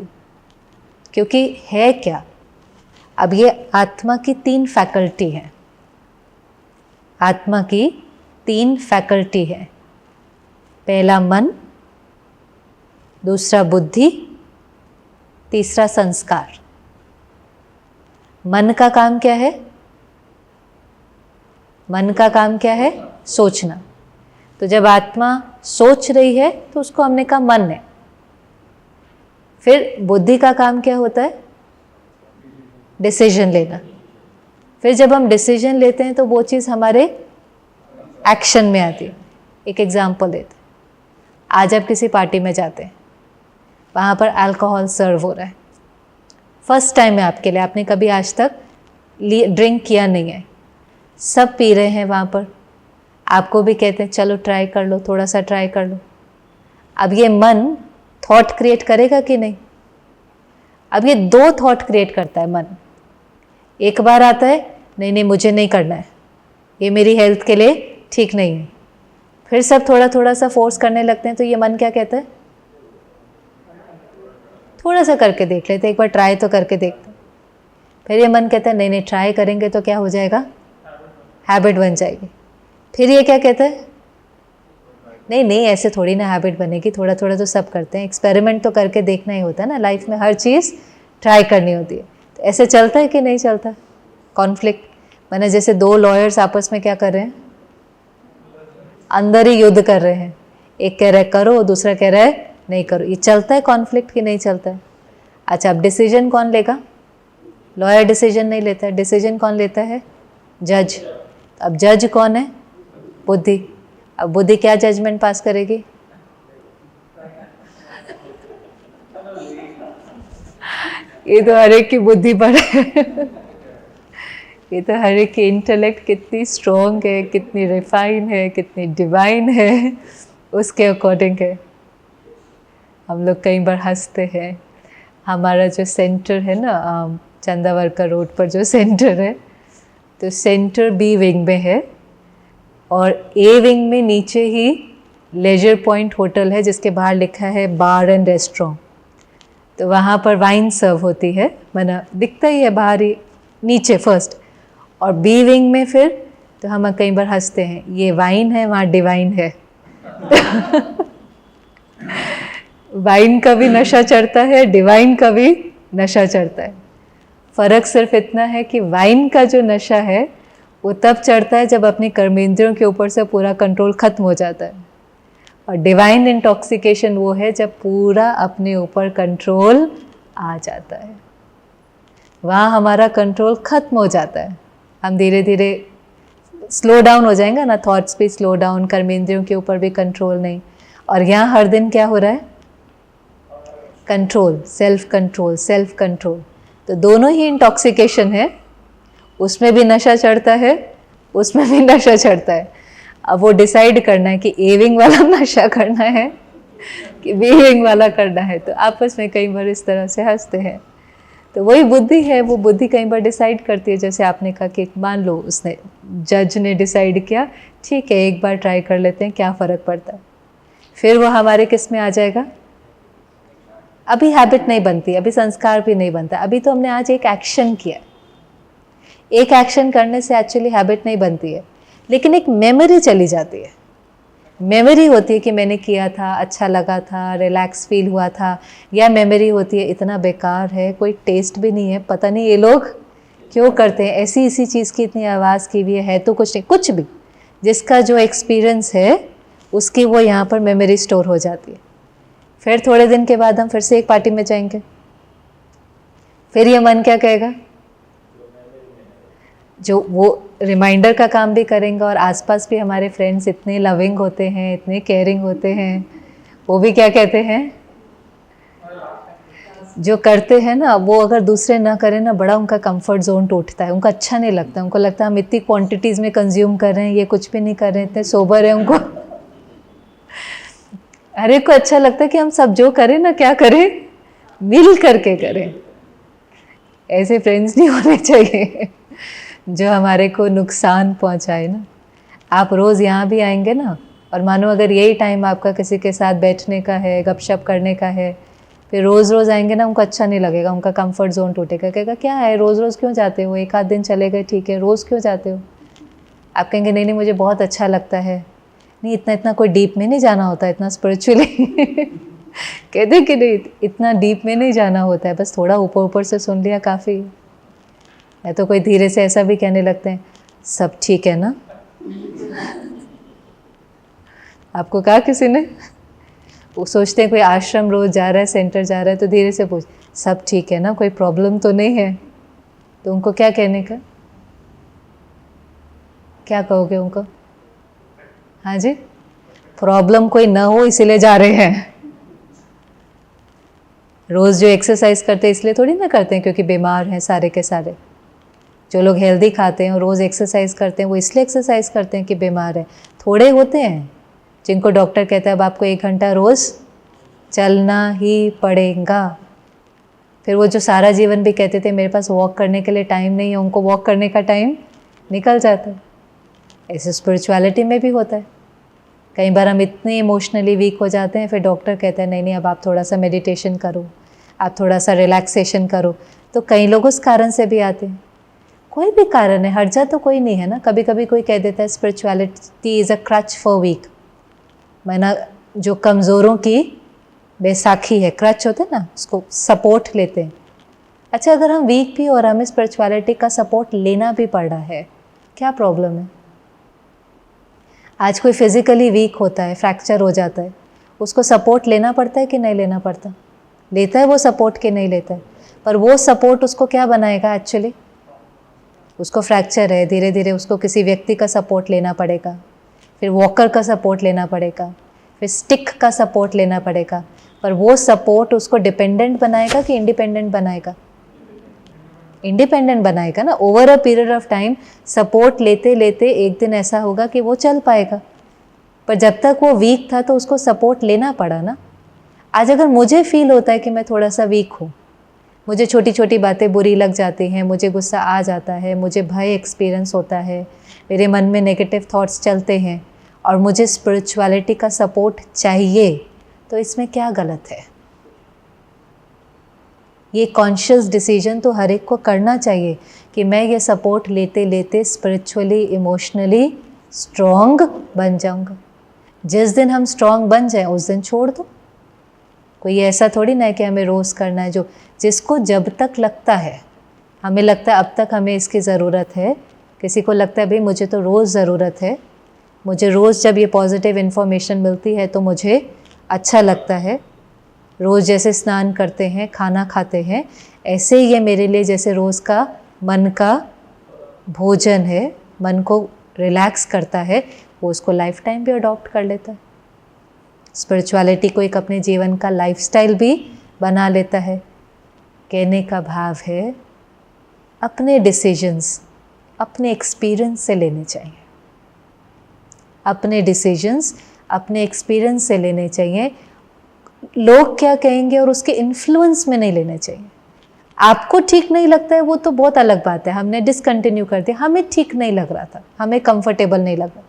क्योंकि है क्या, अब ये आत्मा की 3 फैकल्टी है, आत्मा की 3 फैकल्टी है। पहला मन, दूसरा बुद्धि, तीसरा संस्कार। मन का काम क्या है, मन का काम क्या है, सोचना। तो जब आत्मा सोच रही है तो उसको हमने कहा मन है। फिर बुद्धि का काम क्या होता है, डिसीजन लेना। फिर जब हम डिसीजन लेते हैं तो वो चीज़ हमारे एक्शन में आती है। एक एग्जाम्पल देते हैं, आज आप किसी पार्टी में जाते हैं, वहाँ पर अल्कोहल सर्व हो रहा है, फर्स्ट टाइम है आपके लिए, आपने कभी आज तक ड्रिंक किया नहीं है, सब पी रहे हैं वहाँ पर, आपको भी कहते हैं चलो ट्राई कर लो, थोड़ा सा ट्राई कर लो। अब ये मन थॉट क्रिएट करेगा कि नहीं, अब ये 2 थॉट क्रिएट करता है मन। एक बार आता है नहीं नहीं मुझे नहीं करना है, ये मेरी हेल्थ के लिए ठीक नहीं है। फिर सब थोड़ा थोड़ा सा फोर्स करने लगते हैं, तो ये मन क्या कहता है, थोड़ा सा करके देख लेते, एक बार ट्राई तो करके देखते। फिर ये मन कहता है नहीं नहीं ट्राई करेंगे तो क्या हो जाएगा, हैबिट बन जाएगी। फिर ये क्या कहता है, नहीं नहीं ऐसे थोड़ी ना हैबिट बनेगी, थोड़ा थोड़ा तो सब करते हैं, एक्सपेरिमेंट तो करके देखना ही होता है ना, लाइफ में हर चीज़ ट्राई करनी होती है। तो ऐसे चलता है कि नहीं चलता कॉन्फ्लिक्ट, मैंने जैसे 2 लॉयर्स आपस में क्या कर रहे हैं, अंदर ही युद्ध कर रहे हैं, एक कह रहा है करो, दूसरा कह रहा है नहीं करो। ये चलता है कॉन्फ्लिक्ट कि नहीं चलता है। अच्छा, अब डिसीजन कौन लेगा, लॉयर डिसीजन नहीं लेता है, डिसीजन कौन लेता है, जज। अब जज कौन है, बुद्धि। अब बुद्धि क्या जजमेंट पास करेगी, ये तो हर एक की बुद्धि पर है ये तो हर एक की इंटेलेक्ट कितनी स्ट्रॉन्ग है, कितनी रिफाइन है, कितनी डिवाइन है, उसके अकॉर्डिंग है। हम लोग कई बार हंसते हैं, हमारा जो सेंटर है ना चंदावरकर रोड पर जो सेंटर है, तो सेंटर बी विंग में है और ए विंग में नीचे ही लेजर पॉइंट होटल है जिसके बाहर लिखा है बार एंड रेस्टोरेंट। तो वहाँ पर वाइन सर्व होती है, मना दिखता ही है बाहर ही नीचे फर्स्ट। और बी विंग में फिर तो हम कई बार हंसते हैं, ये वाइन है वहाँ डिवाइन है वाइन का भी नशा चढ़ता है, डिवाइन का भी नशा चढ़ता है। फ़र्क सिर्फ इतना है कि वाइन का जो नशा है वो तब चढ़ता है जब अपनी कर्मेंद्रियों के ऊपर से पूरा कंट्रोल ख़त्म हो जाता है, और डिवाइन इंटॉक्सिकेशन वो है जब पूरा अपने ऊपर कंट्रोल आ जाता है। वहाँ हमारा कंट्रोल ख़त्म हो जाता है, हम धीरे धीरे स्लो डाउन हो जाएंगे ना, थॉट्स भी स्लो डाउन, कर्मेंद्रियों के ऊपर भी कंट्रोल नहीं। और यहाँ हर दिन क्या हो रहा है, control, self control, self control. तो दोनों ही इंटॉक्सिकेशन है, उसमें भी नशा चढ़ता है, उसमें भी नशा चढ़ता है। अब वो डिसाइड करना है कि ए विंग वाला नशा करना है कि बी विंग वाला करना है। तो आपस में कई बार इस तरह से हंसते हैं। तो वही बुद्धि है, वो बुद्धि कई बार डिसाइड करती है। जैसे आपने कहा कि मान लो उसने, जज ने डिसाइड किया ठीक है एक बार ट्राई कर लेते हैं, क्या फ़र्क पड़ता है। फिर वो हमारे किस में आ जाएगा, अभी हैबिट नहीं बनती, अभी संस्कार भी नहीं बनता, अभी तो हमने आज एक एक्शन किया। एक एक्शन करने से एक्चुअली हैबिट नहीं बनती है, लेकिन एक मेमोरी चली जाती है। मेमोरी होती है कि मैंने किया था, अच्छा लगा था, रिलैक्स फील हुआ था। या मेमोरी होती है इतना बेकार है, कोई टेस्ट भी नहीं है, पता नहीं ये लोग क्यों करते हैं, ऐसी इसी चीज़ की इतनी आवाज़ की हुई है तो कुछ नहीं, कुछ भी जिसका जो एक्सपीरियंस है उसकी वो यहाँ पर मेमोरी स्टोर हो जाती है। फिर थोड़े दिन के बाद हम फिर से एक पार्टी में जाएंगे, फिर ये मन क्या कहेगा, जो वो रिमाइंडर का काम भी करेंगे और आसपास भी हमारे फ्रेंड्स इतने लविंग होते हैं, इतने केयरिंग होते हैं, वो भी क्या कहते हैं, जो करते हैं ना वो अगर दूसरे ना करें ना, बड़ा उनका कंफर्ट जोन टूटता है, उनका अच्छा नहीं लगता, उनको लगता है हम इतनी क्वांटिटीज़ में कंज्यूम कर रहे हैं, ये कुछ भी नहीं कर रहे हैं, इतने सोबर है उनको। हर एक को अच्छा लगता है कि हम सब जो करें ना, क्या करें, मिल करके करें। ऐसे फ्रेंड्स नहीं होने चाहिए जो हमारे को नुकसान पहुंचाए ना। आप रोज़ यहाँ भी आएंगे ना, और मानो अगर यही टाइम आपका किसी के साथ बैठने का है, गपशप करने का है, फिर रोज़ रोज़ आएंगे ना, उनको अच्छा नहीं लगेगा, उनका कंफर्ट जोन टूटेगा, कहेगा क्या है रोज़ रोज़ क्यों जाते हो, एक आध दिन चले गए ठीक है, रोज़ क्यों जाते हो। आप कहेंगे नहीं नहीं मुझे बहुत अच्छा लगता है, नहीं इतना इतना कोई डीप में नहीं जाना होता, इतना स्पिरिचुअली कहते कि नहीं इतना डीप में नहीं जाना होता है, बस थोड़ा ऊपर ऊपर से सुन लिया काफ़ी है। या तो कोई धीरे से ऐसा भी कहने लगते हैं सब ठीक है ना। आपको कहा किसी ने, वो सोचते हैं कोई आश्रम रोज जा रहा है, सेंटर जा रहा है, तो धीरे से पूछ सब ठीक है ना, कोई प्रॉब्लम तो नहीं है। तो उनको क्या कहने का, क्या कहोगे उनको, हाँ जी प्रॉब्लम कोई ना हो इसीलिए जा रहे हैं। रोज़ जो एक्सरसाइज करते हैं इसलिए थोड़ी ना करते हैं क्योंकि बीमार हैं सारे के सारे। जो लोग हेल्दी खाते हैं और रोज़ एक्सरसाइज करते हैं वो इसलिए एक्सरसाइज करते हैं कि बीमार है। थोड़े होते हैं जिनको डॉक्टर कहता है अब आपको 1 घंटा रोज़ चलना ही पड़ेगा। फिर वो जो सारा जीवन भी कहते थे मेरे पास वॉक करने के लिए टाइम नहीं है, उनको वॉक करने का टाइम निकल जाता है। ऐसे स्पिरिचुअलिटी में भी होता है। कई बार हम इतने इमोशनली वीक हो जाते हैं, फिर डॉक्टर कहता है नहीं नहीं अब आप थोड़ा सा मेडिटेशन करो, आप थोड़ा सा रिलैक्सेशन करो। तो कई लोग उस कारण से भी आते हैं। कोई भी कारण है, हर्जा तो कोई नहीं है ना। कभी कभी कोई कह देता है spirituality is a crutch for weak, माना जो कमज़ोरों की बैसाखी है, क्रच होते हैं ना, उसको सपोर्ट लेते हैं। अच्छा अगर हम वीक भी और हमें स्पिरिचुअलिटी का सपोर्ट लेना भी पड़ रहा है, क्या प्रॉब्लम है। आज कोई फिज़िकली वीक होता है, फ्रैक्चर हो जाता है, उसको सपोर्ट लेना पड़ता है कि नहीं लेना पड़ता, लेता है वो सपोर्ट कि नहीं लेता है। पर वो सपोर्ट उसको क्या बनाएगा, एक्चुअली उसको फ्रैक्चर है, धीरे धीरे उसको किसी व्यक्ति का सपोर्ट लेना पड़ेगा, फिर वॉकर का सपोर्ट लेना पड़ेगा, फिर स्टिक का सपोर्ट लेना पड़ेगा। पर वो सपोर्ट उसको डिपेंडेंट बनाएगा कि इंडिपेंडेंट बनाएगा, इंडिपेंडेंट बनाएगा ना। Over a period of time support लेते लेते एक दिन ऐसा होगा कि वो चल पाएगा। पर जब तक वो वीक था तो उसको सपोर्ट लेना पड़ा ना। आज अगर मुझे फील होता है कि मैं थोड़ा सा वीक हूँ, मुझे छोटी छोटी बातें बुरी लग जाती हैं, मुझे गुस्सा आ जाता है, मुझे भय एक्सपीरियंस होता है, मेरे मन में नेगेटिव थॉट्स चलते हैं और मुझे स्पिरिचुअलिटी का सपोर्ट चाहिए, तो इसमें क्या गलत है। ये कॉन्शियस डिसीजन तो हर एक को करना चाहिए कि मैं ये सपोर्ट लेते लेते स्पिरिचुअली इमोशनली स्ट्रॉन्ग बन जाऊंगा। जिस दिन हम स्ट्रॉन्ग बन जाएं उस दिन छोड़ दो। कोई ऐसा थोड़ी ना है कि हमें रोज़ करना है। जो जिसको जब तक लगता है, हमें लगता है अब तक हमें इसकी ज़रूरत है, किसी को लगता है भाई मुझे तो रोज़ ज़रूरत है, मुझे रोज़ जब ये पॉजिटिव इन्फॉर्मेशन मिलती है तो मुझे अच्छा लगता है, रोज़ जैसे स्नान करते हैं, खाना खाते हैं, ऐसे ही ये मेरे लिए जैसे रोज़ का मन का भोजन है, मन को रिलैक्स करता है, वो उसको लाइफ टाइम भी अडॉप्ट कर लेता है। स्पिरिचुअलिटी को एक अपने जीवन का लाइफस्टाइल भी बना लेता है। कहने का भाव है अपने डिसीजंस अपने एक्सपीरियंस से लेने चाहिए। अपने डिसीजंस अपने एक्सपीरियंस से लेने चाहिए, लोग क्या कहेंगे और उसके इन्फ्लुएंस में नहीं लेने चाहिए। आपको ठीक नहीं लगता है वो तो बहुत अलग बात है, हमने डिसकंटिन्यू कर दिया, हमें ठीक नहीं लग रहा था, हमें कंफर्टेबल नहीं लग रहा,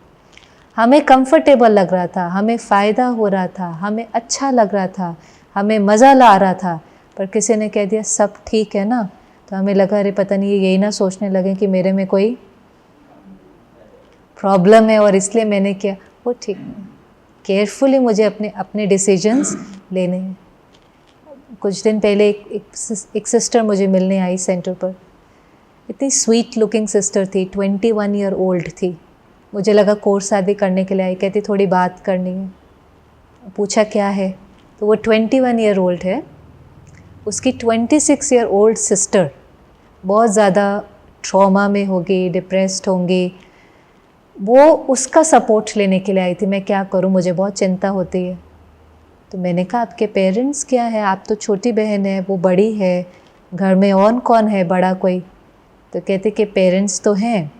हमें कंफर्टेबल लग रहा था, हमें फ़ायदा हो रहा था, हमें अच्छा लग रहा था, हमें मज़ा ला रहा था, पर किसी ने कह दिया सब ठीक है ना, तो हमें लगा अरे पता नहीं यही ना सोचने लगे कि मेरे में कोई प्रॉब्लम है और इसलिए मैंने किया, वो ठीक नहीं। केयरफुली मुझे अपने अपने डिसीजंस लेने हैं। कुछ दिन पहले एक सिस्टर मुझे मिलने आई सेंटर पर, इतनी स्वीट लुकिंग सिस्टर थी, 21 ईयर ओल्ड थी। मुझे लगा कोर्स शादी करने के लिए आई, कहती थोड़ी बात करनी है। पूछा क्या है, तो वो 21 ईयर ओल्ड है, उसकी 26 ईयर ओल्ड सिस्टर बहुत ज़्यादा ट्रॉमा में होगी, डिप्रेस्ड होंगी, वो उसका सपोर्ट लेने के लिए आई थी। मैं क्या करूं, मुझे बहुत चिंता होती है। तो मैंने कहा आपके पेरेंट्स क्या है, आप तो छोटी बहन है, वो बड़ी है, घर में और कौन है बड़ा कोई। तो कहते कि पेरेंट्स तो हैं,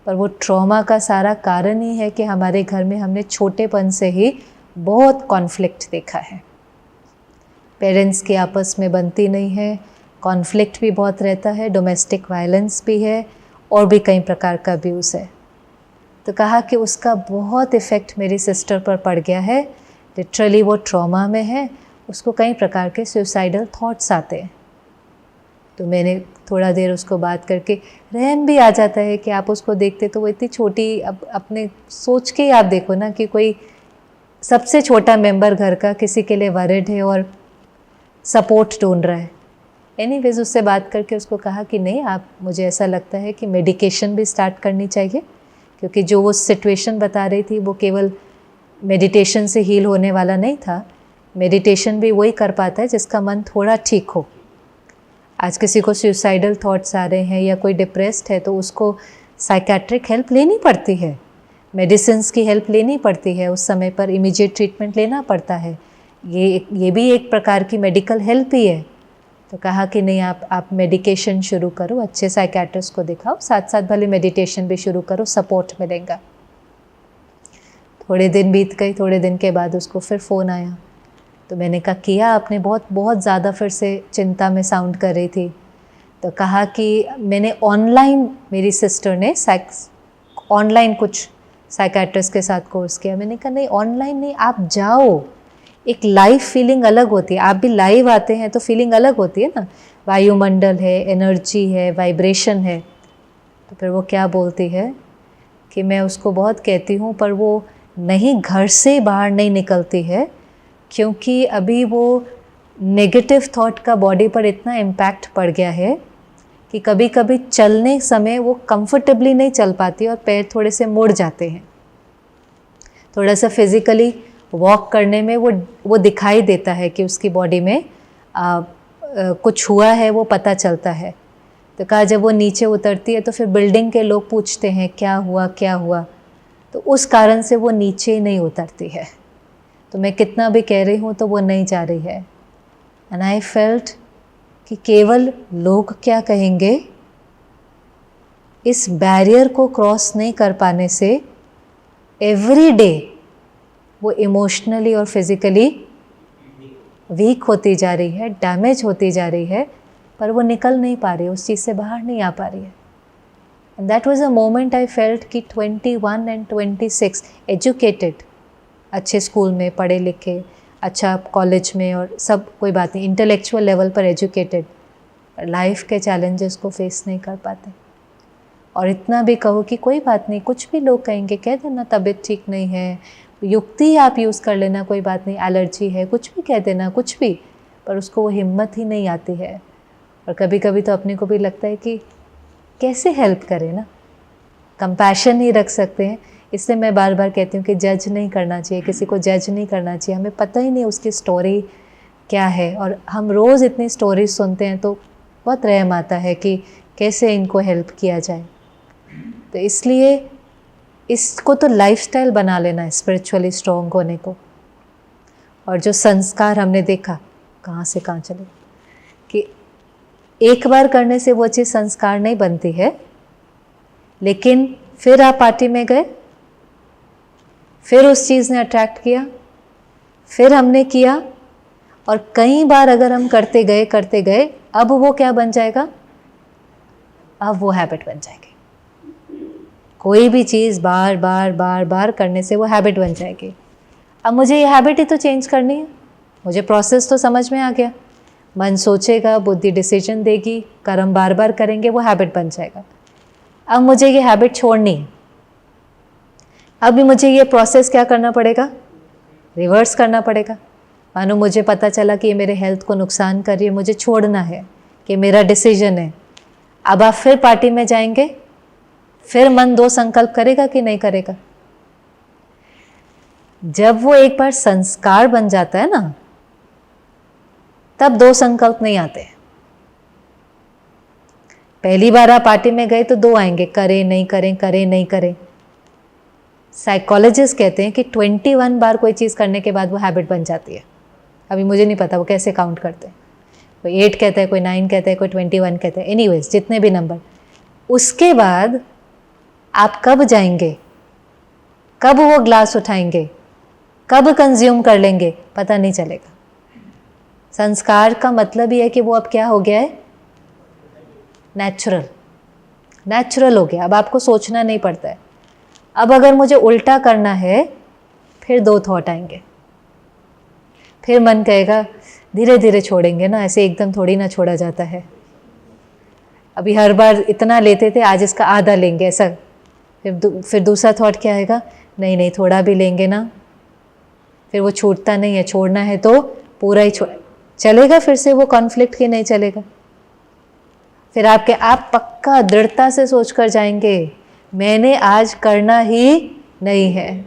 पर वो ट्रॉमा का सारा कारण ही है कि हमारे घर में हमने छोटेपन से ही बहुत कॉन्फ्लिक्ट देखा है। पेरेंट्स की आपस में बनती नहीं है, कॉन्फ्लिक्ट भी बहुत रहता है, डोमेस्टिक वायलेंस भी है और भी कई प्रकार का अब्यूज़ है। तो कहा कि उसका बहुत इफ़ेक्ट मेरी सिस्टर पर पड़ गया है, लिटरली वो ट्रॉमा में है, उसको कई प्रकार के सुसाइडल थॉट्स आते हैं। तो मैंने थोड़ा देर उसको बात करके, रहम भी आ जाता है कि आप उसको देखते तो वो इतनी छोटी, अब अपने सोच के ही आप देखो ना कि कोई सबसे छोटा मेंबर घर का किसी के लिए वरिड है और सपोर्ट ढूंढ रहा है। एनीवेज उससे बात करके उसको कहा कि नहीं, आप, मुझे ऐसा लगता है कि मेडिकेशन भी स्टार्ट करनी चाहिए, क्योंकि जो वो सिचुएशन बता रही थी वो केवल मेडिटेशन से हील होने वाला नहीं था। मेडिटेशन भी वही कर पाता है जिसका मन थोड़ा ठीक हो। आज किसी को सुसाइडल थॉट्स आ रहे हैं या कोई डिप्रेस्ड है तो उसको साइकेट्रिक हेल्प लेनी पड़ती है, मेडिसिन्स की हेल्प लेनी पड़ती है, उस समय पर इमीडिएट ट्रीटमेंट लेना पड़ता है। ये भी एक प्रकार की मेडिकल हेल्प ही है। तो कहा कि नहीं, आप मेडिकेशन शुरू करो, अच्छे साइकेट्रिस्ट को दिखाओ, साथ साथ भले मेडिटेशन भी शुरू करो, सपोर्ट मिलेगा। थोड़े दिन बीत गए, थोड़े दिन के बाद उसको फिर फ़ोन आया। तो मैंने कहा किया आपने, बहुत ज़्यादा फिर से चिंता में साउंड कर रही थी। तो कहा कि मैंने ऑनलाइन, मेरी सिस्टर ने ऑनलाइन कुछ साइकेट्रिस्ट के साथ कोर्स किया। मैंने कहा नहीं, ऑनलाइन नहीं, आप जाओ, एक लाइव फीलिंग अलग होती है। आप भी लाइव आते हैं तो फीलिंग अलग होती है ना, वायुमंडल है, एनर्जी है, वाइब्रेशन है। तो फिर वो क्या बोलती है कि मैं उसको बहुत कहती हूँ पर वो नहीं, घर से बाहर नहीं निकलती है, क्योंकि अभी वो नेगेटिव थॉट का बॉडी पर इतना इम्पैक्ट पड़ गया है कि कभी कभी चलने समय वो कंफर्टेबली नहीं चल पाती और पैर थोड़े से मुड़ जाते हैं। थोड़ा सा फिज़िकली वॉक करने में वो दिखाई देता है कि उसकी बॉडी में कुछ हुआ है, वो पता चलता है। तो कहा जब वो नीचे उतरती है तो फिर बिल्डिंग के लोग पूछते हैं क्या हुआ क्या हुआ, तो उस कारण से वो नीचे नहीं उतरती है। तो मैं कितना भी कह रही हूँ तो वो नहीं जा रही है। एंड आई फेल्ट कि केवल लोग क्या कहेंगे, इस बैरियर को क्रॉस नहीं कर पाने से एवरी डे वो इमोशनली और फिज़िकली वीक होती जा रही है, डैमेज होती जा रही है, पर वो निकल नहीं पा रही है, उस चीज़ से बाहर नहीं आ पा रही है। And that was a moment I felt कि 21 एंड 26 एजुकेटेड, अच्छे स्कूल में पढ़े लिखे, अच्छा कॉलेज में और सब, कोई बात नहीं, इंटेलेक्चुअल लेवल पर एजुकेटेड, लाइफ के चैलेंजेस को फेस नहीं कर पाते। और इतना भी कहो कि कोई बात नहीं, कुछ भी लोग कहेंगे, कह देना तबीयत ठीक नहीं है, युक्ति आप यूज़ कर लेना, कोई बात नहीं, एलर्जी है, कुछ भी कह देना, कुछ भी, पर उसको वो हिम्मत ही नहीं आती है। और कभी कभी तो अपने को भी लगता है कि कैसे हेल्प करें ना, कंपैशन नहीं रख सकते हैं। इसलिए मैं बार बार कहती हूँ कि जज नहीं करना चाहिए, किसी को जज नहीं करना चाहिए, हमें पता ही नहीं उसकी स्टोरी क्या है। और हम रोज़ इतनी स्टोरीज सुनते हैं तो बहुत रहम आता है कि कैसे इनको हेल्प किया जाए। तो इसलिए इसको तो लाइफस्टाइल बना लेना है स्पिरिचुअली स्ट्रॉन्ग होने को। और जो संस्कार हमने देखा कहाँ से कहाँ चले, कि एक बार करने से वो चीज़ संस्कार नहीं बनती है, लेकिन फिर आप पार्टी में गए, फिर उस चीज़ ने अट्रैक्ट किया, फिर हमने किया, और कई बार अगर हम करते गए, अब वो क्या बन जाएगा? अब वो हैबिट बन जाएगी। कोई भी चीज़ बार बार बार बार करने से वो हैबिट बन जाएगी। अब मुझे ये हैबिट ही तो चेंज करनी है। मुझे प्रोसेस तो समझ में आ गया। मन सोचेगा, बुद्धि डिसीजन देगी, कर्म बार बार करेंगे, वो हैबिट बन जाएगा। अब मुझे ये हैबिट छोड़नी है। अभी मुझे ये प्रोसेस क्या करना पड़ेगा? रिवर्स करना पड़ेगा। मानो मुझे पता चला कि ये मेरे हेल्थ को नुकसान कर रही है, मुझे छोड़ना है, कि मेरा डिसीजन है। अब आप फिर पार्टी में जाएंगे, फिर मन 2 संकल्प करेगा कि नहीं करेगा? जब वो एक बार संस्कार बन जाता है ना, तब 2 संकल्प नहीं आते। पहली बार आप पार्टी में गए तो 2 आएंगे, करें नहीं करें, करें नहीं करें। साइकोलॉजिस्ट कहते हैं कि 21 बार कोई चीज़ करने के बाद वो हैबिट बन जाती है। अभी मुझे नहीं पता वो कैसे काउंट करते हैं, कोई 8 कहता है, कोई 9 कहता है, कोई 21 कहता है, एनीवेज जितने भी नंबर। उसके बाद आप कब जाएंगे, कब वो ग्लास उठाएंगे, कब कंज्यूम कर लेंगे, पता नहीं चलेगा। संस्कार का मतलब ये है कि वो अब क्या हो गया है? नेचुरल हो गया। अब आपको सोचना नहीं पड़ता है। अब अगर मुझे उल्टा करना है, फिर 2 थॉट आएंगे, फिर मन कहेगा धीरे धीरे छोड़ेंगे ना, ऐसे एकदम थोड़ी ना छोड़ा जाता है। अभी हर बार इतना लेते थे, आज इसका आधा लेंगे, ऐसा। फिर दूसरा थॉट क्या आएगा? नहीं नहीं, थोड़ा भी लेंगे ना। फिर वो छूटता नहीं है, छोड़ना है तो पूरा ही चलेगा। फिर से वो कॉन्फ्लिक्ट ही नहीं चलेगा। फिर आप पक्का दृढ़ता से सोच कर जाएंगे, मैंने आज करना ही नहीं है।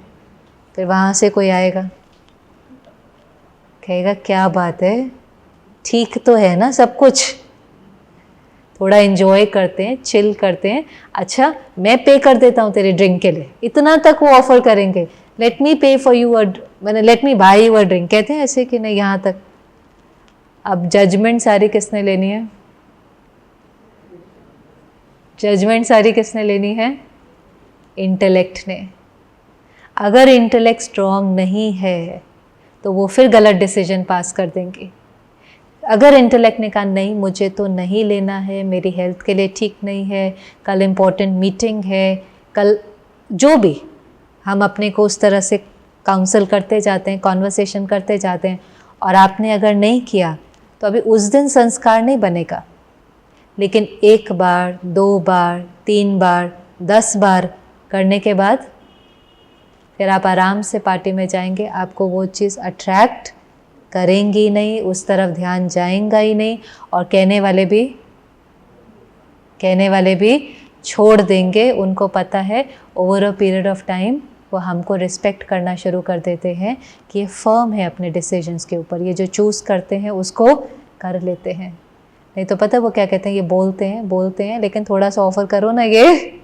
फिर वहाँ से कोई आएगा, कहेगा क्या बात है, ठीक तो है ना सब कुछ, थोड़ा एंजॉय करते हैं, चिल करते हैं। अच्छा मैं पे कर देता हूँ तेरे ड्रिंक के लिए, इतना तक वो ऑफर करेंगे। Let me pay for you मैंने let me buy your drink, कहते हैं ऐसे कि नहीं, यहाँ तक। अब जजमेंट सारी किसने लेनी है? जजमेंट सारी किसने लेनी है? इंटेलेक्ट ने। अगर इंटेलेक्ट स्ट्रॉन्ग नहीं है तो वो फिर गलत डिसीजन पास कर देंगे। अगर इंटेलेक्ट ने कहा नहीं मुझे तो नहीं लेना है, मेरी हेल्थ के लिए ठीक नहीं है, कल इम्पोर्टेंट मीटिंग है, कल जो भी, हम अपने को उस तरह से काउंसल करते जाते हैं, कॉन्वर्सेशन करते जाते हैं, और आपने अगर नहीं किया तो अभी उस दिन संस्कार नहीं बनेगा। लेकिन 1 बार, 2 बार, 3 बार, 10 बार करने के बाद फिर आप आराम से पार्टी में जाएंगे, आपको वो चीज़ अट्रैक्ट करेंगी नहीं, उस तरफ ध्यान जाएगा ही नहीं, और कहने वाले भी छोड़ देंगे। उनको पता है over a period of time वो हमको रिस्पेक्ट करना शुरू कर देते हैं कि ये फर्म है अपने डिसीजंस के ऊपर, ये जो चूज़ करते हैं उसको कर लेते हैं। नहीं तो पता वो क्या कहते हैं, ये बोलते हैं लेकिन थोड़ा सा ऑफर करो ना। ये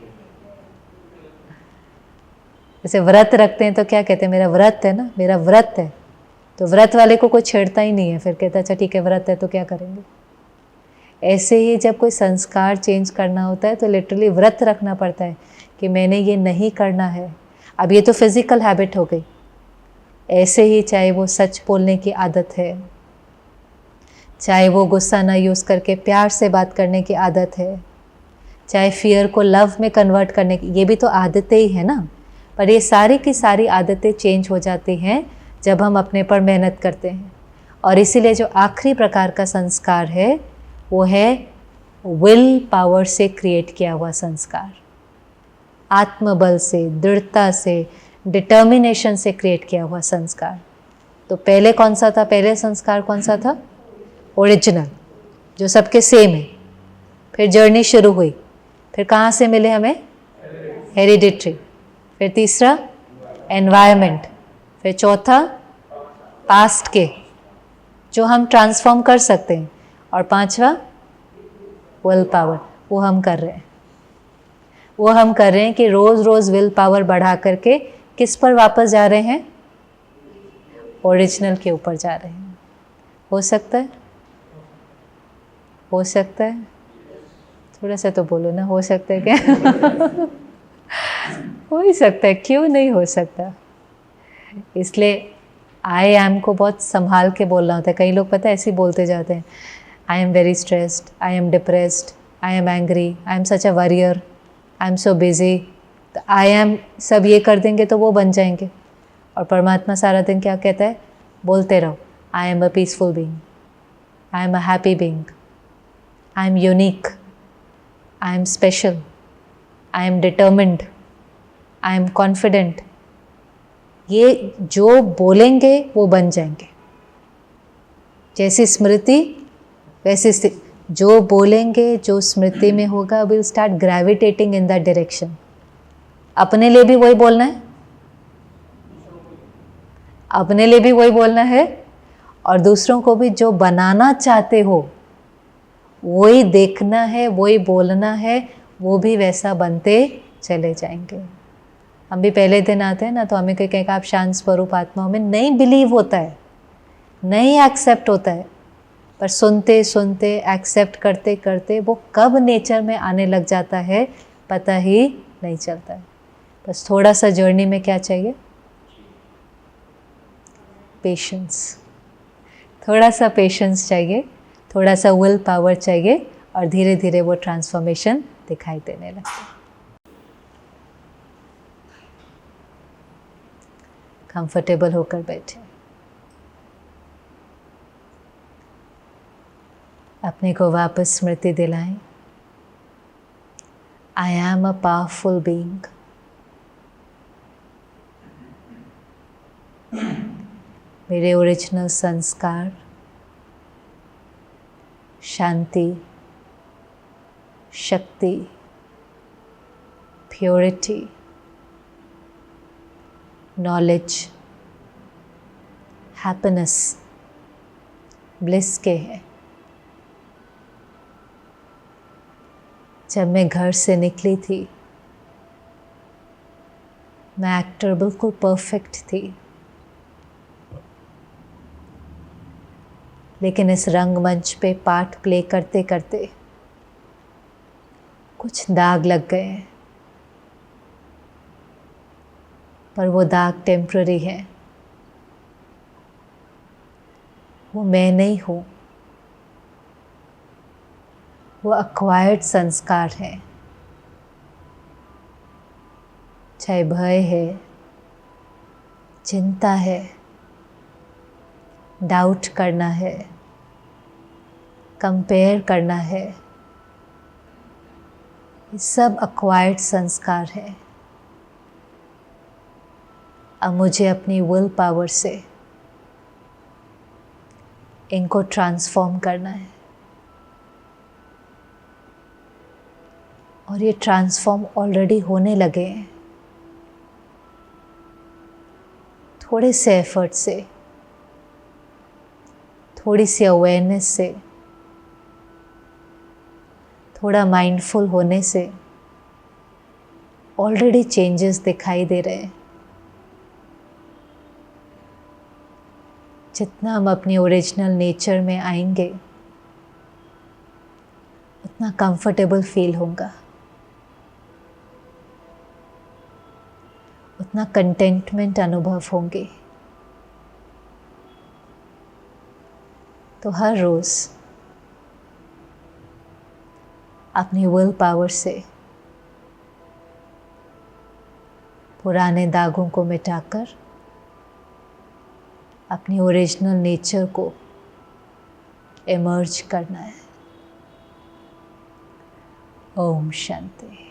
जैसे व्रत रखते हैं तो क्या कहते हैं, मेरा व्रत है ना, मेरा व्रत है, तो व्रत वाले को कोई छेड़ता ही नहीं है, फिर कहता अच्छा ठीक है व्रत है तो क्या करेंगे। ऐसे ही जब कोई संस्कार चेंज करना होता है तो लिटरली व्रत रखना पड़ता है कि मैंने ये नहीं करना है। अब ये तो फिज़िकल हैबिट हो गई। ऐसे ही चाहे वो सच बोलने की आदत है, चाहे वो गुस्सा ना यूज़ करके प्यार से बात करने की आदत है, चाहे फियर को लव में कन्वर्ट करने की, ये भी तो आदतें ही है ना। पर ये सारी की सारी आदतें चेंज हो जाती हैं जब हम अपने पर मेहनत करते हैं। और इसीलिए जो आखिरी प्रकार का संस्कार है वो है विल पावर से क्रिएट किया हुआ संस्कार, आत्मबल से, दृढ़ता से, डिटर्मिनेशन से क्रिएट किया हुआ संस्कार। तो पहले कौन सा था? पहले संस्कार कौन सा था? ओरिजिनल, जो सबके सेम है। फिर जर्नी शुरू हुई, फिर कहाँ से मिले हमें? हेरिडिटरी। फिर तीसरा एनवायरनमेंट, फिर चौथा पास्ट के जो हम ट्रांसफॉर्म कर सकते हैं, और 5वां विल पावर। वो हम कर रहे हैं कि रोज़ रोज़ विल पावर बढ़ा करके किस पर वापस जा रहे हैं? ओरिजिनल के ऊपर जा रहे हैं। हो सकता है? हो सकता है? थोड़ा सा तो बोलो ना, हो सकता है क्या? हो ही सकता है, क्यों नहीं हो सकता? इसलिए आई एम को बहुत संभाल के बोलना होता है। कई लोग पता है ऐसे ही बोलते जाते हैं, I am very stressed, I am depressed, I am angry, I am such a worrier, I am so busy. तो आई एम सब ये कर देंगे तो वो बन जाएंगे। और परमात्मा सारा दिन क्या कहता है, बोलते रहो, आई am a peaceful being, I am a happy being, I am unique, I am special, I am determined, I am confident. ये जो बोलेंगे वो बन जाएंगे। जैसी स्मृति वैसी स्थिति, जो बोलेंगे जो स्मृति में होगा will start gravitating in that direction. अपने लिए भी वही बोलना है, अपने लिए भी वही बोलना है, और दूसरों को भी जो बनाना चाहते हो वही देखना है, वही बोलना है, वो भी वैसा बनते चले जाएंगे। हम भी पहले दिन आते हैं ना तो हमें कोई कहेगा आप शांत स्वरूप आत्मा, हमें नहीं बिलीव होता है, नहीं एक्सेप्ट होता है, पर सुनते सुनते एक्सेप्ट करते करते वो कब नेचर में आने लग जाता है पता ही नहीं चलता है। बस थोड़ा सा जर्नी में क्या चाहिए, पेशेंस, थोड़ा सा पेशेंस चाहिए, थोड़ा सा विल पावर चाहिए, और धीरे धीरे वो ट्रांसफॉर्मेशन दिखाई देने लगता है। कंफर्टेबल होकर बैठे, अपने को वापस स्मृति दिलाएं, I am a powerful being. मेरे ओरिजिनल संस्कार शांति, शक्ति, प्योरिटी, नॉलेज, हैप्पीनेस, ब्लिस के हैं। जब मैं घर से निकली थी मैं एक्टर बिल्कुल परफेक्ट थी, लेकिन इस रंगमंच पे पार्ट प्ले करते करते कुछ दाग लग गए हैं, पर वो दाग टेम्पररी है। वो मैं नहीं हूँ, वो अक्वायर्ड संस्कार है। चाहे भय है, चिंता है, डाउट करना है, कंपेयर करना है, ये सब अक्वायर्ड संस्कार है। अब मुझे अपनी विल पावर से इनको ट्रांसफॉर्म करना है, और ये ट्रांसफॉर्म ऑलरेडी होने लगे हैं। थोड़े से एफर्ट से, थोड़ी सी अवेयरनेस से, थोड़ा माइंडफुल होने से ऑलरेडी चेंजेस दिखाई दे रहे हैं। जितना हम अपनी ओरिजिनल नेचर में आएंगे उतना कंफर्टेबल फील होगा, उतना कंटेंटमेंट अनुभव होंगे। तो हर रोज़ अपनी विल पावर से पुराने दागों को मिटाकर अपनी ओरिजिनल नेचर को इमर्ज करना है। ओम शांति।